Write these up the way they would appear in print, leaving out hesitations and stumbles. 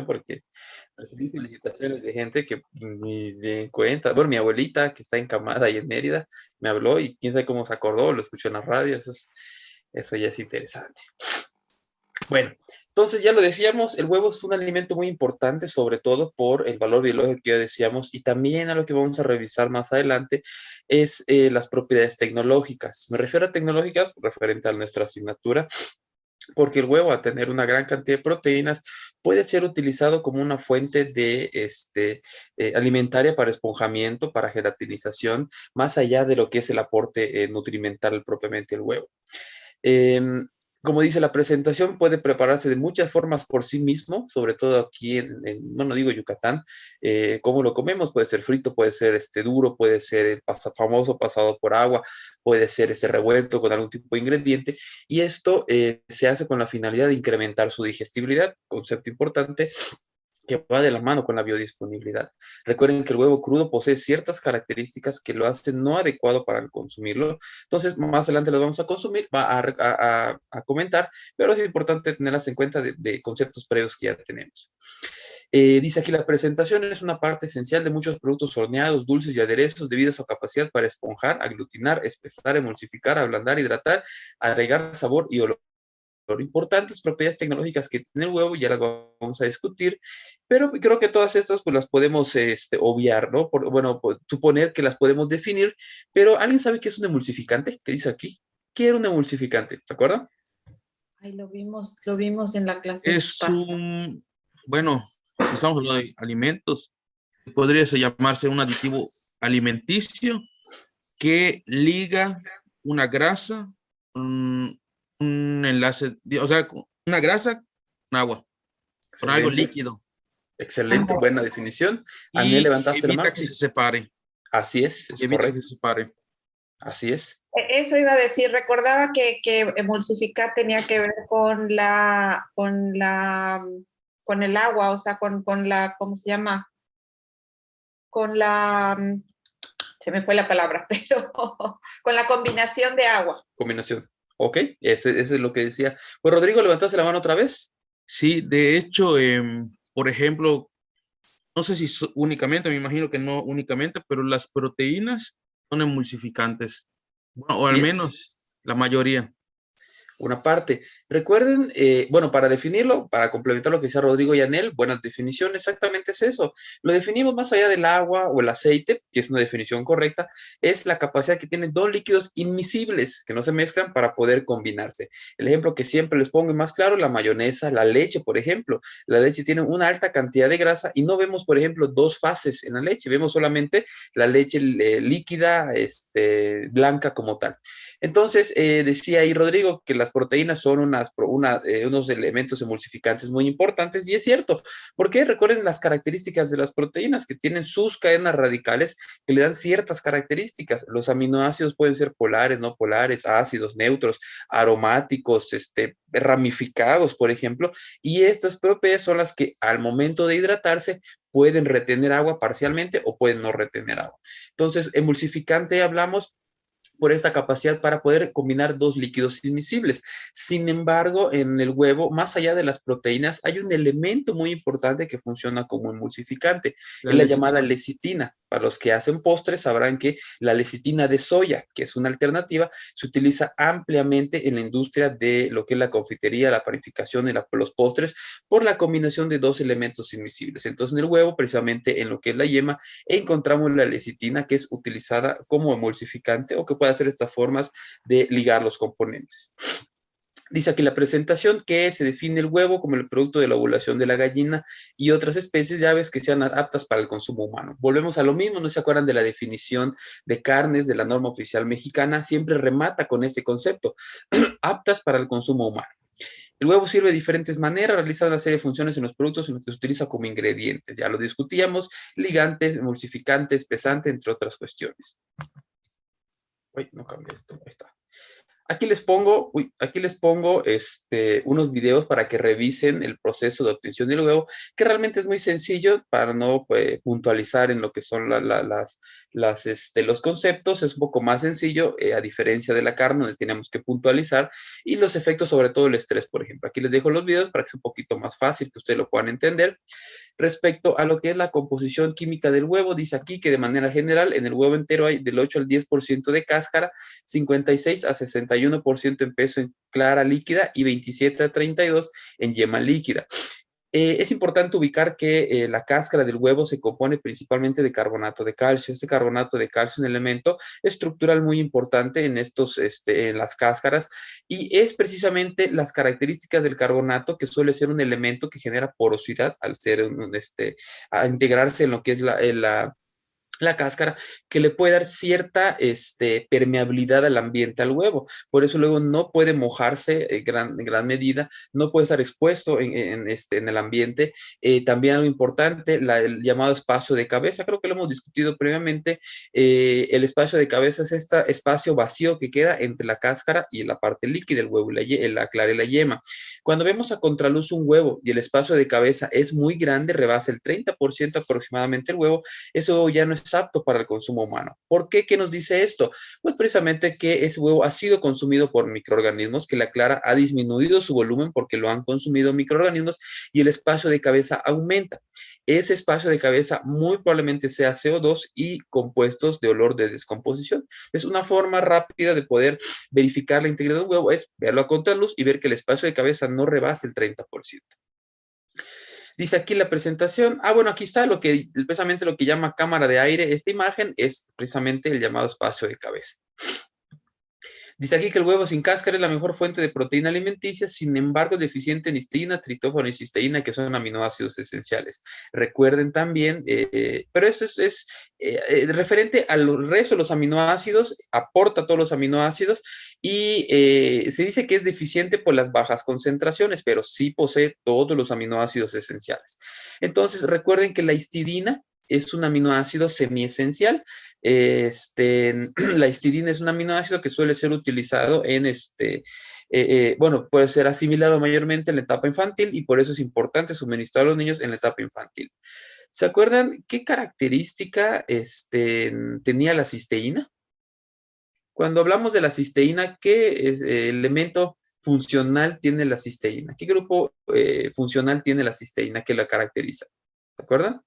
porque recibí felicitaciones de gente que ni de cuenta. Bueno, mi abuelita, que está encamada ahí en Mérida, me habló y quién sabe cómo se acordó, lo escuchó en la radio. Eso ya es interesante. Bueno, entonces ya lo decíamos, el huevo es un alimento muy importante, sobre todo por el valor biológico que ya decíamos, y también a lo que vamos a revisar más adelante es las propiedades tecnológicas. Me refiero a tecnológicas referente a nuestra asignatura, porque el huevo, a tener una gran cantidad de proteínas, puede ser utilizado como una fuente de alimentaria para esponjamiento, para gelatinización, más allá de lo que es el aporte nutrimental propiamente del huevo. Em, Como dice la presentación, puede prepararse de muchas formas por sí mismo, sobre todo aquí no digo Yucatán. ¿Cómo lo comemos? Puede ser frito, puede ser duro, puede ser el famoso pasado por agua, puede ser revuelto con algún tipo de ingrediente, y esto se hace con la finalidad de incrementar su digestibilidad, concepto importante, que va de la mano con la biodisponibilidad. Recuerden que el huevo crudo posee ciertas características que lo hacen no adecuado para el consumirlo. Entonces, más adelante las vamos a consumir, a comentar, pero es importante tenerlas en cuenta de conceptos previos que ya tenemos. Dice aquí, la presentación es una parte esencial de muchos productos horneados, dulces y aderezos debido a su capacidad para esponjar, aglutinar, espesar, emulsificar, ablandar, hidratar, agregar sabor y olor. Importantes propiedades tecnológicas que tiene el huevo, ya las vamos a discutir, pero creo que todas estas pues las podemos obviar, ¿no? Suponer que las podemos definir, pero ¿alguien sabe qué es un emulsificante? ¿Qué dice aquí? ¿Qué era un emulsificante? ¿Se acuerdan? Ahí lo vimos en la clase Es pasada. bueno, si estamos hablando de alimentos, podría llamarse un aditivo alimenticio que liga una grasa, un enlace, o sea, una grasa con agua, con algo Excelente, líquido, excelente, buena definición. Anel, y levantaste la evita mano. que Sí, se separe, así es evita que correcto, se separe. así es. Eso iba a decir, recordaba que emulsificar tenía que ver con el agua, o sea, con la, ¿cómo se llama? Con la, se me fue la palabra, pero con la combinación de agua. Combinación. Ok, ese es lo que decía. Pues Rodrigo, levantaste la mano otra vez. Sí, de hecho, por ejemplo, no sé si únicamente, me imagino que no únicamente, pero las proteínas son emulsificantes, bueno, o al Así es. menos la mayoría. Una parte. Recuerden, bueno, para definirlo, para complementar lo que decía Rodrigo y Anel, buena definición, exactamente es eso. Lo definimos más allá del agua o el aceite, que es una definición correcta, es la capacidad que tienen dos líquidos inmiscibles que no se mezclan para poder combinarse. El ejemplo que siempre les pongo más claro, la mayonesa, la leche, por ejemplo. La leche tiene una alta cantidad de grasa y no vemos, por ejemplo, dos fases en la leche, vemos solamente la leche líquida, blanca como tal. Entonces, decía ahí Rodrigo que las proteínas son unos elementos emulsificantes muy importantes, y es cierto, porque recuerden las características de las proteínas, que tienen sus cadenas radicales que le dan ciertas características. Los aminoácidos pueden ser polares, no polares, ácidos, neutros, aromáticos, ramificados, por ejemplo, y estas propiedades son las que al momento de hidratarse pueden retener agua parcialmente o pueden no retener agua. Entonces, emulsificante hablamos por esta capacidad para poder combinar dos líquidos inmiscibles. Sin embargo, en el huevo, más allá de las proteínas, hay un elemento muy importante que funciona como emulsificante, La es la llamada lecitina. lecitina. Para los que hacen postres sabrán que la lecitina de soya, que es una alternativa, se utiliza ampliamente en la industria de lo que es la confitería, la panificación y los postres, por la combinación de dos elementos inmiscibles. Entonces, en el huevo, precisamente en lo que es la yema, encontramos la lecitina, que es utilizada como emulsificante o que puede hacer estas formas de ligar los componentes. Dice aquí la presentación que se define el huevo como el producto de la ovulación de la gallina y otras especies de aves que sean aptas para el consumo humano. Volvemos a lo mismo, no se acuerdan de la definición de carnes de la norma oficial mexicana, siempre remata con este concepto, aptas para el consumo humano. El huevo sirve de diferentes maneras, realiza una serie de funciones en los productos en los que se utiliza como ingredientes. Ya lo discutíamos, ligantes, emulsificantes, pesante, entre otras cuestiones. Uy, no cambié esto, ahí está. aquí les pongo unos videos para que revisen el proceso de obtención del huevo, que realmente es muy sencillo para no puntualizar en lo que son los conceptos. Es un poco más sencillo, a diferencia de la carne, donde tenemos que puntualizar, y los efectos, sobre todo el estrés, por ejemplo. Aquí les dejo los videos para que sea un poquito más fácil, que ustedes lo puedan entender. Respecto a lo que es la composición química del huevo, dice aquí que de manera general en el huevo entero hay del 8 al 10% de cáscara, 56 a 61% en peso en clara líquida y 27 a 32 en yema líquida. Es importante ubicar que la cáscara del huevo se compone principalmente de carbonato de calcio. Este carbonato de calcio es un elemento estructural muy importante en las cáscaras, y es precisamente las características del carbonato, que suele ser un elemento que genera porosidad al a integrarse en lo que es la cáscara, que le puede dar cierta permeabilidad al ambiente, al huevo. Por eso luego no puede mojarse en gran medida, no puede estar expuesto en el ambiente. También algo importante, el llamado espacio de cabeza, creo que lo hemos discutido previamente. El espacio de cabeza es este espacio vacío que queda entre la cáscara y la parte líquida del huevo, la clara y la yema. Cuando vemos a contraluz un huevo y el espacio de cabeza es muy grande, rebasa el 30% aproximadamente el huevo, eso ya no es apto para el consumo humano. ¿Por qué? ¿Qué nos dice esto? Pues precisamente que ese huevo ha sido consumido por microorganismos, que la clara ha disminuido su volumen porque lo han consumido microorganismos, y el espacio de cabeza aumenta. Ese espacio de cabeza muy probablemente sea CO2 y compuestos de olor de descomposición. Es una forma rápida de poder verificar la integridad de un huevo, es verlo a contraluz y ver que el espacio de cabeza no rebasa el 30%. Dice aquí la presentación. Bueno, aquí está precisamente lo que llama cámara de aire. Esta imagen es precisamente el llamado espacio de cabeza. Dice aquí que el huevo sin cáscara es la mejor fuente de proteína alimenticia, sin embargo es deficiente en histina, tritófano y cisteína, que son aminoácidos esenciales. Recuerden también, pero eso es referente al resto de los aminoácidos, aporta todos los aminoácidos, y se dice que es deficiente por las bajas concentraciones, pero sí posee todos los aminoácidos esenciales. Entonces, recuerden que la histidina es un aminoácido semiesencial. La histidina es un aminoácido que suele ser utilizado bueno, puede ser asimilado mayormente en la etapa infantil, y por eso es importante suministrar a los niños en la etapa infantil. ¿Se acuerdan qué característica tenía la cisteína? Cuando hablamos de la cisteína, ¿qué elemento funcional tiene la cisteína? ¿Qué grupo funcional tiene la cisteína que la caracteriza? ¿Se acuerdan?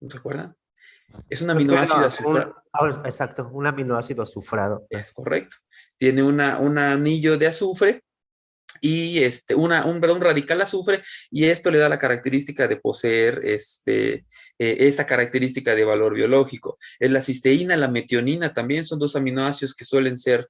¿No se acuerdan? Es un Creo que aminoácido era azufrado. exacto, un aminoácido azufrado. Es correcto. Tiene un anillo de azufre y un radical azufre, y esto le da la característica de poseer esta característica de valor biológico. Es la cisteína, la metionina también son dos aminoácidos que suelen ser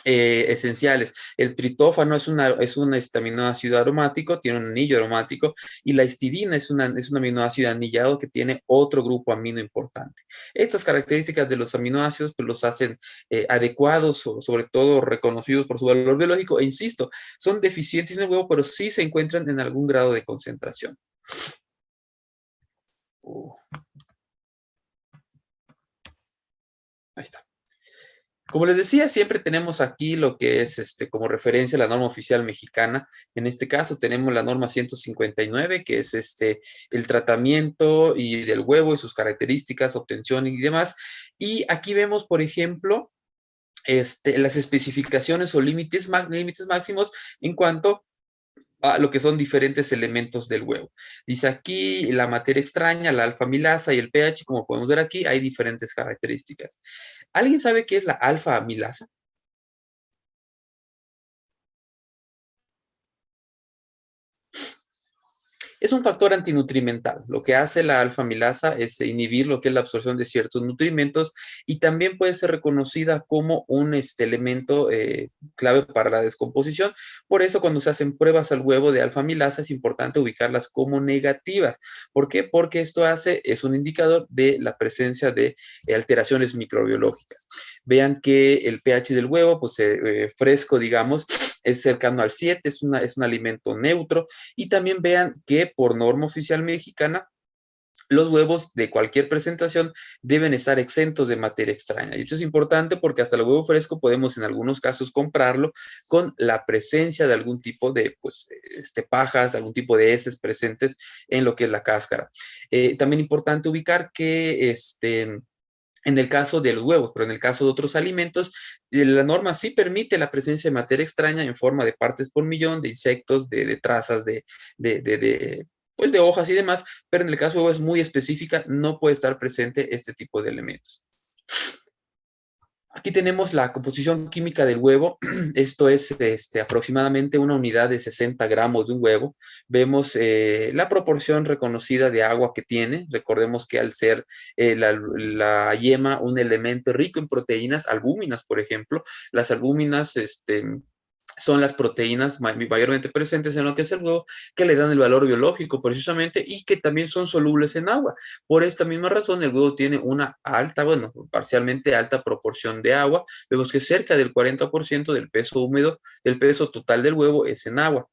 esenciales. El tritófano es un aminoácido aromático, tiene un anillo aromático, y la histidina es un aminoácido anillado que tiene otro grupo amino importante. Estas características de los aminoácidos pues los hacen adecuados, sobre todo reconocidos por su valor biológico, e insisto, son deficientes en el huevo, pero sí se encuentran en algún grado de concentración. Ahí está. Como les decía, siempre tenemos aquí lo que es como referencia la norma oficial mexicana. En este caso tenemos la norma 159, que es el tratamiento y del huevo y sus características, obtención y demás. Y aquí vemos, por ejemplo, las especificaciones o límites máximos en cuanto a lo que son diferentes elementos del huevo. Dice aquí la materia extraña, la alfa-amilasa y el pH, como podemos ver aquí, hay diferentes características. ¿Alguien sabe qué es la alfa-amilasa? Es un factor antinutrimental. Lo que hace la alfa-amilasa es inhibir lo que es la absorción de ciertos nutrimentos, y también puede ser reconocida como un elemento clave para la descomposición. Por eso, cuando se hacen pruebas al huevo de alfa-amilasa, es importante ubicarlas como negativas. ¿Por qué? Porque esto es un indicador de la presencia de alteraciones microbiológicas. Vean que el pH del huevo, pues fresco, digamos, es cercano al 7, es un alimento neutro. Y también vean que por norma oficial mexicana, los huevos de cualquier presentación deben estar exentos de materia extraña. Y esto es importante porque hasta el huevo fresco podemos en algunos casos comprarlo con la presencia de algún tipo de pues, pajas, algún tipo de heces presentes en lo que es la cáscara. También importante ubicar que en el caso de los huevos, pero en el caso de otros alimentos, la norma sí permite la presencia de materia extraña en forma de partes por millón, de insectos, de trazas, pues de hojas y demás, pero en el caso de huevos es muy específica, no puede estar presente este tipo de elementos. Aquí tenemos la composición química del huevo. Esto es aproximadamente una unidad de 60 gramos de un huevo. Vemos la proporción reconocida de agua que tiene. Recordemos que al ser la yema un elemento rico en proteínas, albúminas, por ejemplo, las albúminas son las proteínas mayormente presentes en lo que es el huevo, que le dan el valor biológico precisamente y que también son solubles en agua. Por esta misma razón, el huevo tiene una alta, bueno, parcialmente alta proporción de agua. Vemos que cerca del 40% del peso húmedo, del peso total del huevo es en agua.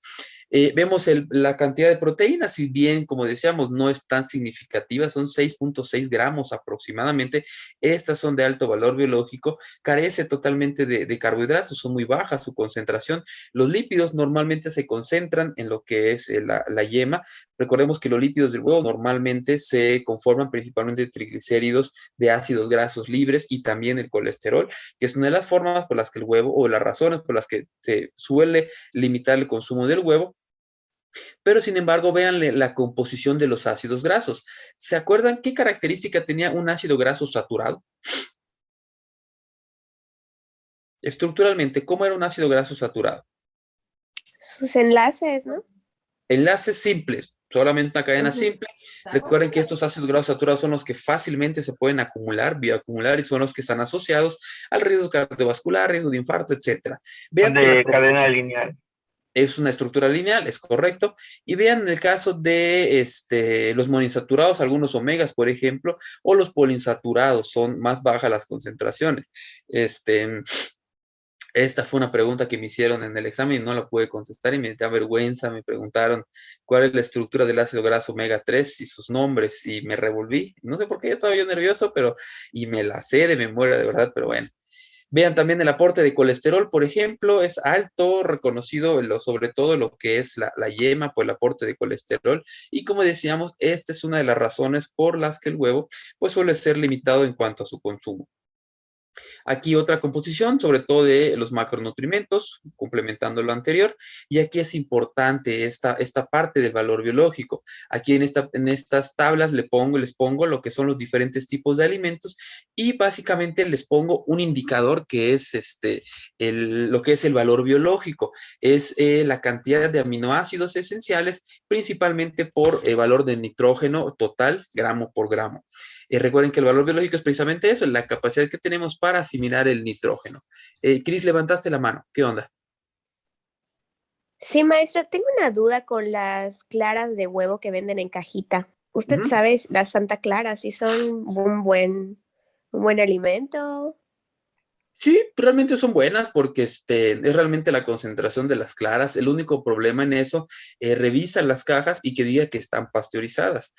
Vemos la cantidad de proteínas, si bien, como decíamos, no es tan significativa, son 6.6 gramos aproximadamente. Estas son de alto valor biológico, carece totalmente de carbohidratos, son muy bajas su concentración. Los lípidos normalmente se concentran en lo que es la yema. Recordemos que los lípidos del huevo normalmente se conforman principalmente de triglicéridos, de ácidos grasos libres y también el colesterol, que es una de las formas por las que el huevo, o las razones por las que se suele limitar el consumo del huevo. Pero sin embargo, vean la composición de los ácidos grasos. ¿Se acuerdan qué característica tenía un ácido graso saturado? Estructuralmente, ¿cómo era un ácido graso saturado? Sus enlaces, ¿no? Enlaces simples, solamente una cadena simple. Recuerden que estos ácidos grasos saturados son los que fácilmente se pueden acumular, bioacumular, y son los que están asociados al riesgo cardiovascular, riesgo de infarto, etc. Vean que de cadena lineal. es una estructura lineal, es correcto. Y vean en el caso de los monoinsaturados, algunos omegas, por ejemplo, o los poliinsaturados, son más bajas las concentraciones. Esta fue una pregunta que me hicieron en el examen y no la pude contestar y me da vergüenza. Me preguntaron cuál es la estructura del ácido graso omega 3 y sus nombres y me revolví. No sé por qué estaba yo nervioso, y me la sé de memoria de verdad, pero bueno. Vean también el aporte de colesterol, por ejemplo, es alto, reconocido sobre todo lo que es la yema por el aporte de colesterol. Y como decíamos, esta es una de las razones por las que el huevo pues, suele ser limitado en cuanto a su consumo. Aquí otra composición, sobre todo de los macronutrientes, complementando lo anterior. Y aquí es importante esta parte del valor biológico. Aquí en estas tablas les pongo lo que son los diferentes tipos de alimentos y básicamente les pongo un indicador que es lo que es el valor biológico. Es la cantidad de aminoácidos esenciales, principalmente por valor de nitrógeno total, gramo por gramo. Recuerden que el valor biológico es precisamente eso, la capacidad que tenemos para asimilar el nitrógeno. Cris, levantaste la mano. ¿Qué onda? Sí, maestra, tengo una duda con las claras de huevo que venden en cajita. ¿Usted sabe las Santa Claras si son un buen alimento? Sí, realmente son buenas porque es realmente la concentración de las claras. El único problema en eso, revisa las cajas y que diga que están pasteurizadas.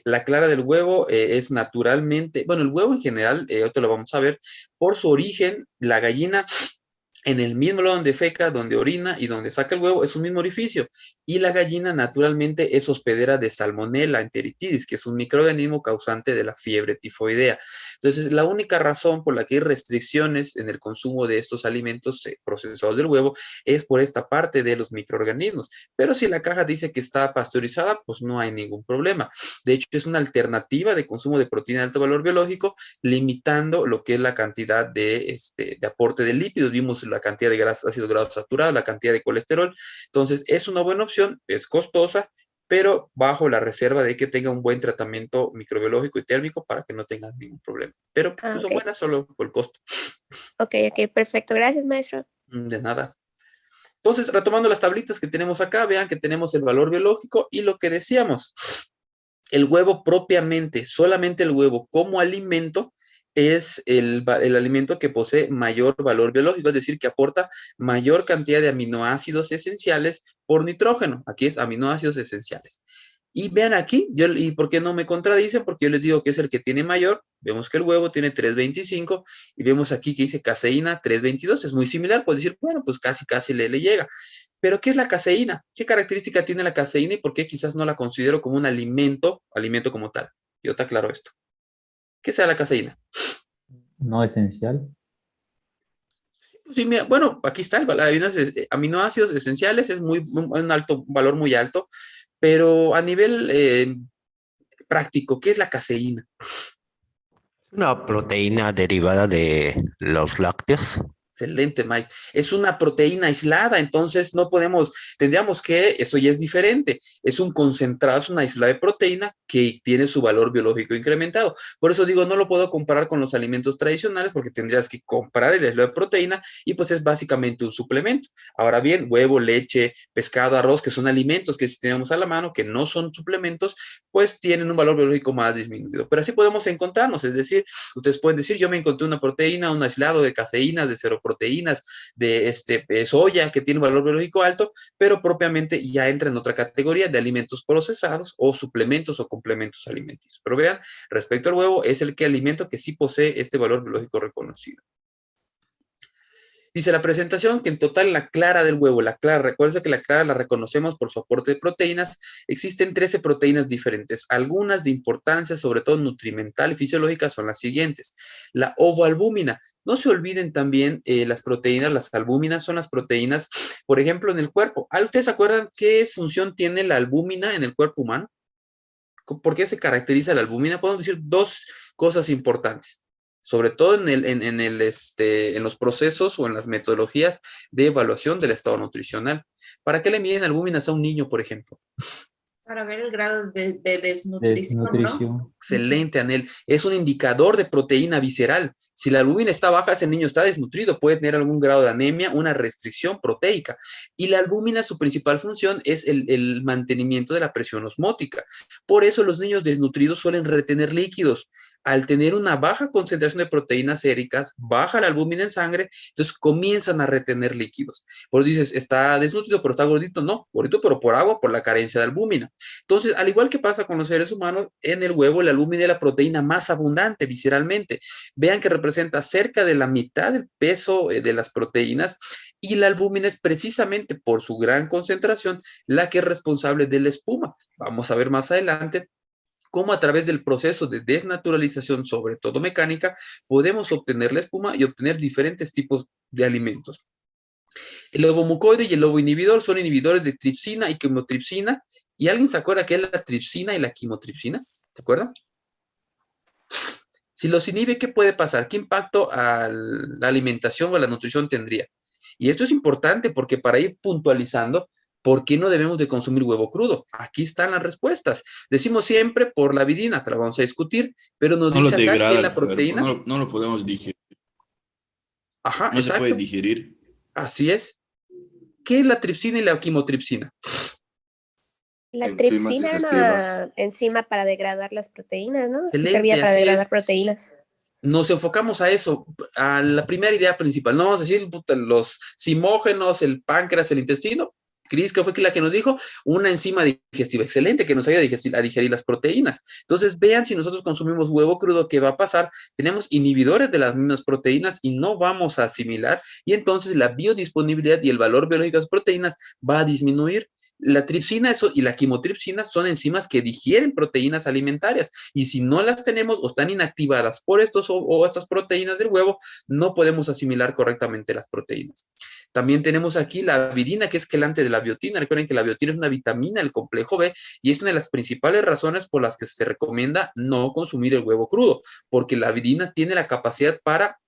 La clara del huevo es naturalmente, bueno, el huevo en general, ahorita lo vamos a ver, por su origen, la gallina en el mismo lado donde feca, donde orina y donde saca el huevo, es un mismo orificio. Y la gallina naturalmente es hospedera de Salmonella enteritidis, que es un microorganismo causante de la fiebre tifoidea. Entonces, la única razón por la que hay restricciones en el consumo de estos alimentos procesados del huevo es por esta parte de los microorganismos. Pero si la caja dice que está pasteurizada, pues no hay ningún problema. De hecho, es una alternativa de consumo de proteína de alto valor biológico, limitando lo que es la cantidad de aporte de lípidos. Vimos la cantidad de ácidos grasos saturados, la cantidad de colesterol. Entonces, es una buena opción, es costosa, pero bajo la reserva de que tenga un buen tratamiento microbiológico y térmico para que no tengan ningún problema. Pero pues, son buenas solo por el costo. Ok, perfecto. Gracias, maestro. De nada. Entonces, retomando las tablitas que tenemos acá, vean que tenemos el valor biológico y lo que decíamos. El huevo propiamente, solamente el huevo como alimento, es el alimento que posee mayor valor biológico, es decir, que aporta mayor cantidad de aminoácidos esenciales por nitrógeno. Aquí es aminoácidos esenciales. Y vean aquí, ¿y por qué no me contradicen? Porque yo les digo que es el que tiene mayor. Vemos que el huevo tiene 3.25 y vemos aquí que dice caseína 3.22. Es muy similar, puedes decir, bueno, pues casi le llega. Pero, ¿qué es la caseína? ¿Qué característica tiene la caseína y por qué quizás no la considero como un alimento como tal? Yo te aclaro esto. ¿Qué sea la caseína? No esencial. Sí, mira, bueno, aquí está, aminoácidos esenciales es un alto, un valor muy alto, pero a nivel práctico, ¿qué es la caseína? Una proteína derivada de los lácteos. Excelente, Mike. Es una proteína aislada, entonces tendríamos que, eso ya es diferente. Es un concentrado, es una isla de proteína que tiene su valor biológico incrementado. Por eso digo, no lo puedo comparar con los alimentos tradicionales porque tendrías que comprar el isla de proteína y pues es básicamente un suplemento. Ahora bien, huevo, leche, pescado, arroz, que son alimentos que si tenemos a la mano, que no son suplementos, pues tienen un valor biológico más disminuido. Pero así podemos encontrarnos, es decir, ustedes pueden decir, yo me encontré una proteína, un aislado de caseínas, de seroproteínas, de soya, que tiene un valor biológico alto, pero propiamente ya entra en otra categoría de alimentos procesados o suplementos o complementos alimenticios. Pero vean, respecto al huevo, es el alimento que sí posee este valor biológico reconocido. Dice la presentación que en total la clara del huevo, recuerden que la clara la reconocemos por su aporte de proteínas, existen 13 proteínas diferentes, algunas de importancia sobre todo nutrimental y fisiológica son las siguientes. La ovoalbúmina, no se olviden también las proteínas, las albúminas son las proteínas, por ejemplo, en el cuerpo. ¿Ustedes se acuerdan qué función tiene la albúmina en el cuerpo humano? ¿Por qué se caracteriza la albúmina? Podemos decir dos cosas importantes, sobre todo en los procesos o en las metodologías de evaluación del estado nutricional. ¿Para qué le miden albúminas a un niño, por ejemplo? Para ver el grado de desnutrición, ¿no? Desnutrición. Excelente, Anel. Es un indicador de proteína visceral. Si la albúmina está baja, ese niño está desnutrido, puede tener algún grado de anemia, una restricción proteica. Y la albúmina, su principal función es el mantenimiento de la presión osmótica. Por eso los niños desnutridos suelen retener líquidos. Al tener una baja concentración de proteínas séricas, baja la albúmina en sangre, entonces comienzan a retener líquidos. Por eso dices, está desnutrido, pero está gordito. No, gordito, pero por agua, por la carencia de albúmina. Entonces, al igual que pasa con los seres humanos, en el huevo la albúmina es la proteína más abundante visceralmente. Vean que representa cerca de la mitad del peso de las proteínas y la albúmina es precisamente por su gran concentración la que es responsable de la espuma. Vamos a ver más adelante cómo a través del proceso de desnaturalización, sobre todo mecánica, podemos obtener la espuma y obtener diferentes tipos de alimentos. El ovomucoide y el ovoinhibidor son inhibidores de tripsina y quimotripsina. ¿Y alguien se acuerda qué es la tripsina y la quimotripsina? ¿Se acuerdan? Si los inhibe, ¿qué puede pasar? ¿Qué impacto a la alimentación o a la nutrición tendría? Y esto es importante porque para ir puntualizando, ¿por qué no debemos de consumir huevo crudo? Aquí están las respuestas. Decimos siempre por la avidina, te la vamos a discutir, pero nos No lo dice acá degrada que el la cuerpo, proteína... no lo podemos digerir, Ajá, no se puede exacto. digerir. Así es. ¿Qué es la tripsina y la quimotripsina? La Enzimas tripsina era digestivas. una enzima para degradar las proteínas, ¿no? Que servía Excelente, para así degradar es. proteínas. Nos enfocamos a eso, a la primera idea principal. No vamos a decir los simógenos, el páncreas, el intestino. Cris, ¿qué fue la que nos dijo? Una enzima digestiva excelente que nos ayuda a digerir las proteínas. Entonces, vean si nosotros consumimos huevo crudo, ¿qué va a pasar? Tenemos inhibidores de las mismas proteínas y no vamos a asimilar, y entonces la biodisponibilidad y el valor biológico de las proteínas va a disminuir. La tripsina y la quimotripsina son enzimas que digieren proteínas alimentarias y si no las tenemos o están inactivadas por estas proteínas del huevo, no podemos asimilar correctamente las proteínas. También tenemos aquí la avidina, que es quelante de la biotina. Recuerden que la biotina es una vitamina del complejo B y es una de las principales razones por las que se recomienda no consumir el huevo crudo, porque la avidina tiene la capacidad para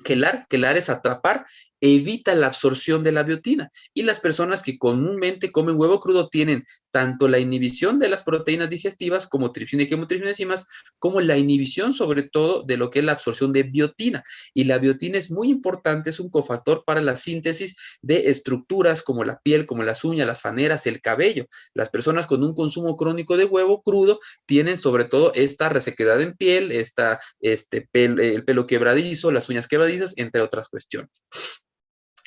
quelar es atrapar, evita la absorción de la biotina. Y las personas que comúnmente comen huevo crudo tienen tanto la inhibición de las proteínas digestivas como tripsina y quimotripsina enzimas, como la inhibición sobre todo de lo que es la absorción de biotina. Y la biotina es muy importante, es un cofactor para la síntesis de estructuras como la piel, como las uñas, las faneras, el cabello. Las personas con un consumo crónico de huevo crudo tienen sobre todo esta resequedad en piel, el pelo quebradizo, las uñas quebradizas, entre otras cuestiones.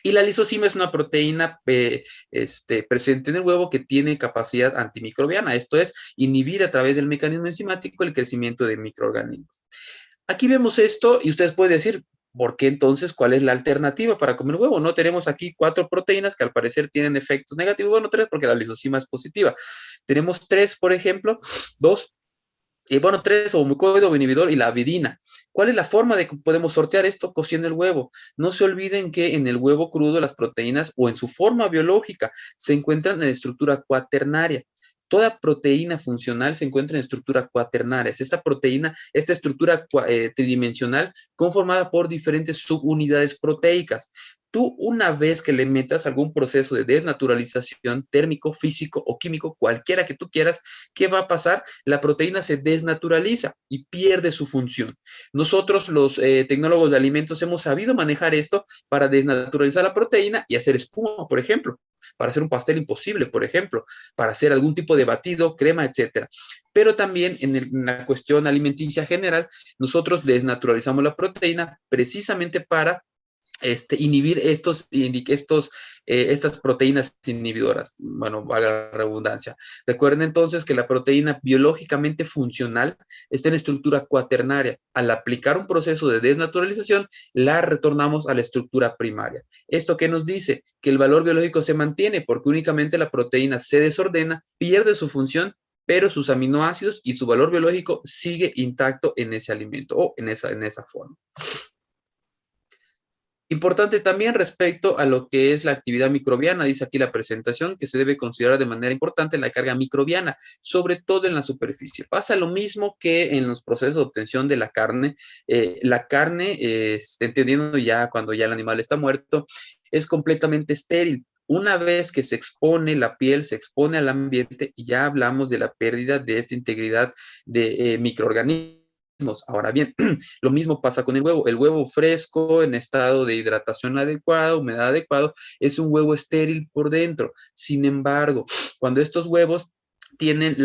Y la lisocima es una proteína presente en el huevo que tiene capacidad antimicrobiana, esto es, inhibir a través del mecanismo enzimático el crecimiento de microorganismos. Aquí vemos esto y ustedes pueden decir, ¿por qué entonces cuál es la alternativa para comer huevo? No tenemos aquí 4 proteínas que al parecer tienen efectos negativos, bueno, 3 porque la lisocima es positiva. Tenemos 3, por ejemplo, 2, bueno, 3, o mucoido inhibidor y la avidina. ¿Cuál es la forma de que podemos sortear esto? Cociendo el huevo. No se olviden que en el huevo crudo las proteínas o en su forma biológica se encuentran en estructura cuaternaria. Toda proteína funcional se encuentra en estructura cuaternaria. Es esta proteína, esta estructura tridimensional conformada por diferentes subunidades proteicas. Tú, una vez que le metas algún proceso de desnaturalización térmico, físico o químico, cualquiera que tú quieras, ¿qué va a pasar? La proteína se desnaturaliza y pierde su función. Nosotros, los tecnólogos de alimentos, hemos sabido manejar esto para desnaturalizar la proteína y hacer espuma, por ejemplo, para hacer un pastel imposible, por ejemplo, para hacer algún tipo de batido, crema, etcétera. Pero también en la cuestión alimenticia general, nosotros desnaturalizamos la proteína precisamente para inhibir estas proteínas inhibidoras. Bueno, valga la redundancia. Recuerden entonces que la proteína biológicamente funcional está en estructura cuaternaria. Al aplicar un proceso de desnaturalización, la retornamos a la estructura primaria. ¿Esto qué nos dice? Que el valor biológico se mantiene porque únicamente la proteína se desordena, pierde su función, pero sus aminoácidos y su valor biológico sigue intacto en ese alimento o en esa forma. Importante también respecto a lo que es la actividad microbiana, dice aquí la presentación, que se debe considerar de manera importante la carga microbiana, sobre todo en la superficie. Pasa lo mismo que en los procesos de obtención de la carne. La carne, entendiendo ya cuando ya el animal está muerto, es completamente estéril. Una vez que se expone la piel, se expone al ambiente, y ya hablamos de la pérdida de esta integridad de microorganismos. Ahora bien, lo mismo pasa con el huevo. El huevo fresco, en estado de hidratación adecuada, humedad adecuada, es un huevo estéril por dentro. Sin embargo, cuando estos huevos tienen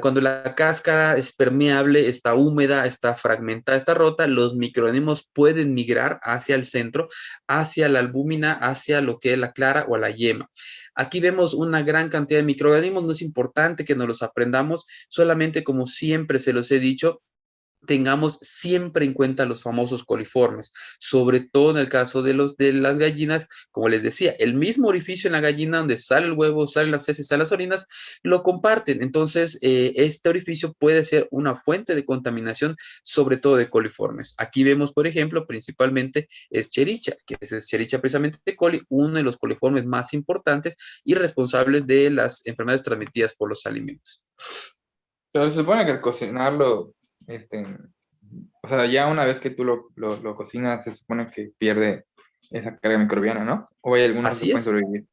cuando la cáscara es permeable, está húmeda, está fragmentada, está rota, los microorganismos pueden migrar hacia el centro, hacia la albúmina, hacia lo que es la clara o la yema. Aquí vemos una gran cantidad de microorganismos, no es importante que nos los aprendamos, solamente como siempre se los he dicho, tengamos siempre en cuenta los famosos coliformes, sobre todo en el caso de las gallinas, como les decía, el mismo orificio en la gallina donde sale el huevo, salen las heces, salen las orinas, lo comparten. Entonces, este orificio puede ser una fuente de contaminación, sobre todo de coliformes. Aquí vemos, por ejemplo, principalmente Escherichia, que es Escherichia precisamente de coli, uno de los coliformes más importantes y responsables de las enfermedades transmitidas por los alimentos. Pero se supone que al cocinarlo, o sea, ya una vez que tú lo cocinas, se supone que pierde esa carga microbiana, ¿no? ¿O hay algunos que Así pueden es. sobrevivir?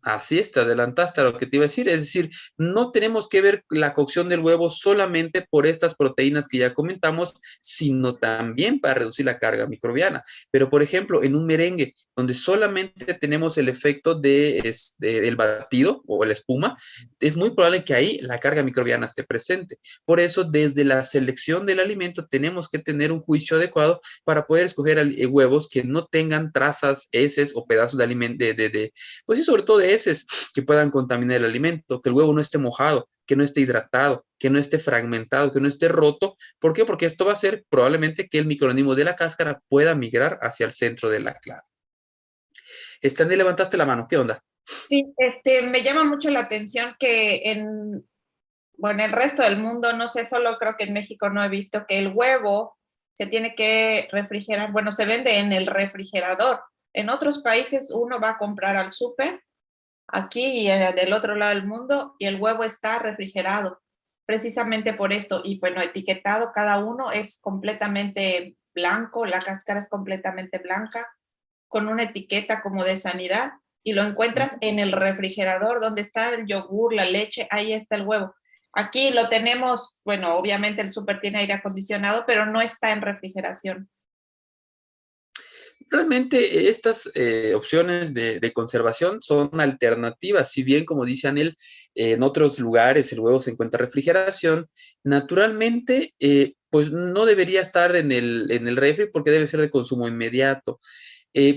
Así es, te adelantaste a lo que te iba a decir. Es decir, no tenemos que ver la cocción del huevo solamente por estas proteínas que ya comentamos, sino también para reducir la carga microbiana. Pero, por ejemplo, en un merengue, donde solamente tenemos el efecto del batido o la espuma, es muy probable que ahí la carga microbiana esté presente. Por eso, desde la selección del alimento, tenemos que tener un juicio adecuado para poder escoger huevos que no tengan trazas, heces o pedazos de alimento, pues sí, sobre todo de heces que puedan contaminar el alimento, que el huevo no esté mojado, que no esté hidratado, que no esté fragmentado, que no esté roto. ¿Por qué? Porque esto va a hacer probablemente que el microorganismo de la cáscara pueda migrar hacia el centro de la clara. Stanley, levantaste la mano, ¿qué onda? Sí, me llama mucho la atención que en el resto del mundo, no sé, solo creo que en México no he visto que el huevo se tiene que refrigerar, bueno, se vende en el refrigerador. En otros países uno va a comprar al súper, aquí y del otro lado del mundo, y el huevo está refrigerado, precisamente por esto. Y bueno, etiquetado, cada uno es completamente blanco, la cáscara es completamente blanca, con una etiqueta como de sanidad, y lo encuentras en el refrigerador donde está el yogur, la leche, ahí está el huevo. Aquí lo tenemos, bueno, obviamente el súper tiene aire acondicionado, pero no está en refrigeración. Realmente estas opciones de conservación son alternativas, si bien como dice Anel, en otros lugares el huevo se encuentra en refrigeración, naturalmente pues no debería estar en el refri porque debe ser de consumo inmediato.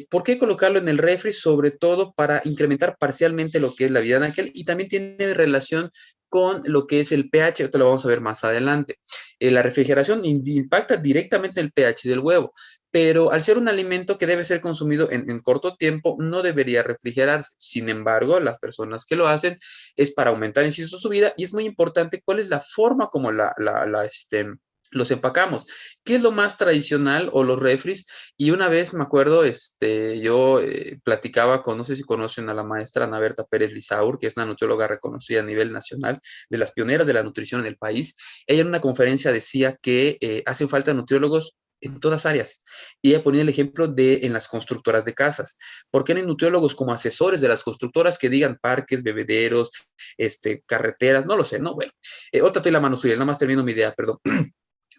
¿Por qué colocarlo en el refri? Sobre todo para incrementar parcialmente lo que es la vida aquel y también tiene relación con lo que es el pH, esto lo vamos a ver más adelante. La refrigeración impacta directamente el pH del huevo, pero al ser un alimento que debe ser consumido en corto tiempo, no debería refrigerarse. Sin embargo, las personas que lo hacen es para aumentar, insisto, su vida y es muy importante cuál es la forma como los empacamos. ¿Qué es lo más tradicional o los refris? Y una vez me acuerdo, yo platicaba con, no sé si conocen a la maestra Ana Berta Pérez Lizaur, que es una nutrióloga reconocida a nivel nacional, de las pioneras de la nutrición en el país. Ella en una conferencia decía que hacen falta nutriólogos en todas áreas. Y ella ponía el ejemplo de en las constructoras de casas. ¿Por qué no hay nutriólogos como asesores de las constructoras que digan parques, bebederos, carreteras? No lo sé, no, bueno. Otra estoy la mano suya, nada más termino mi idea, perdón.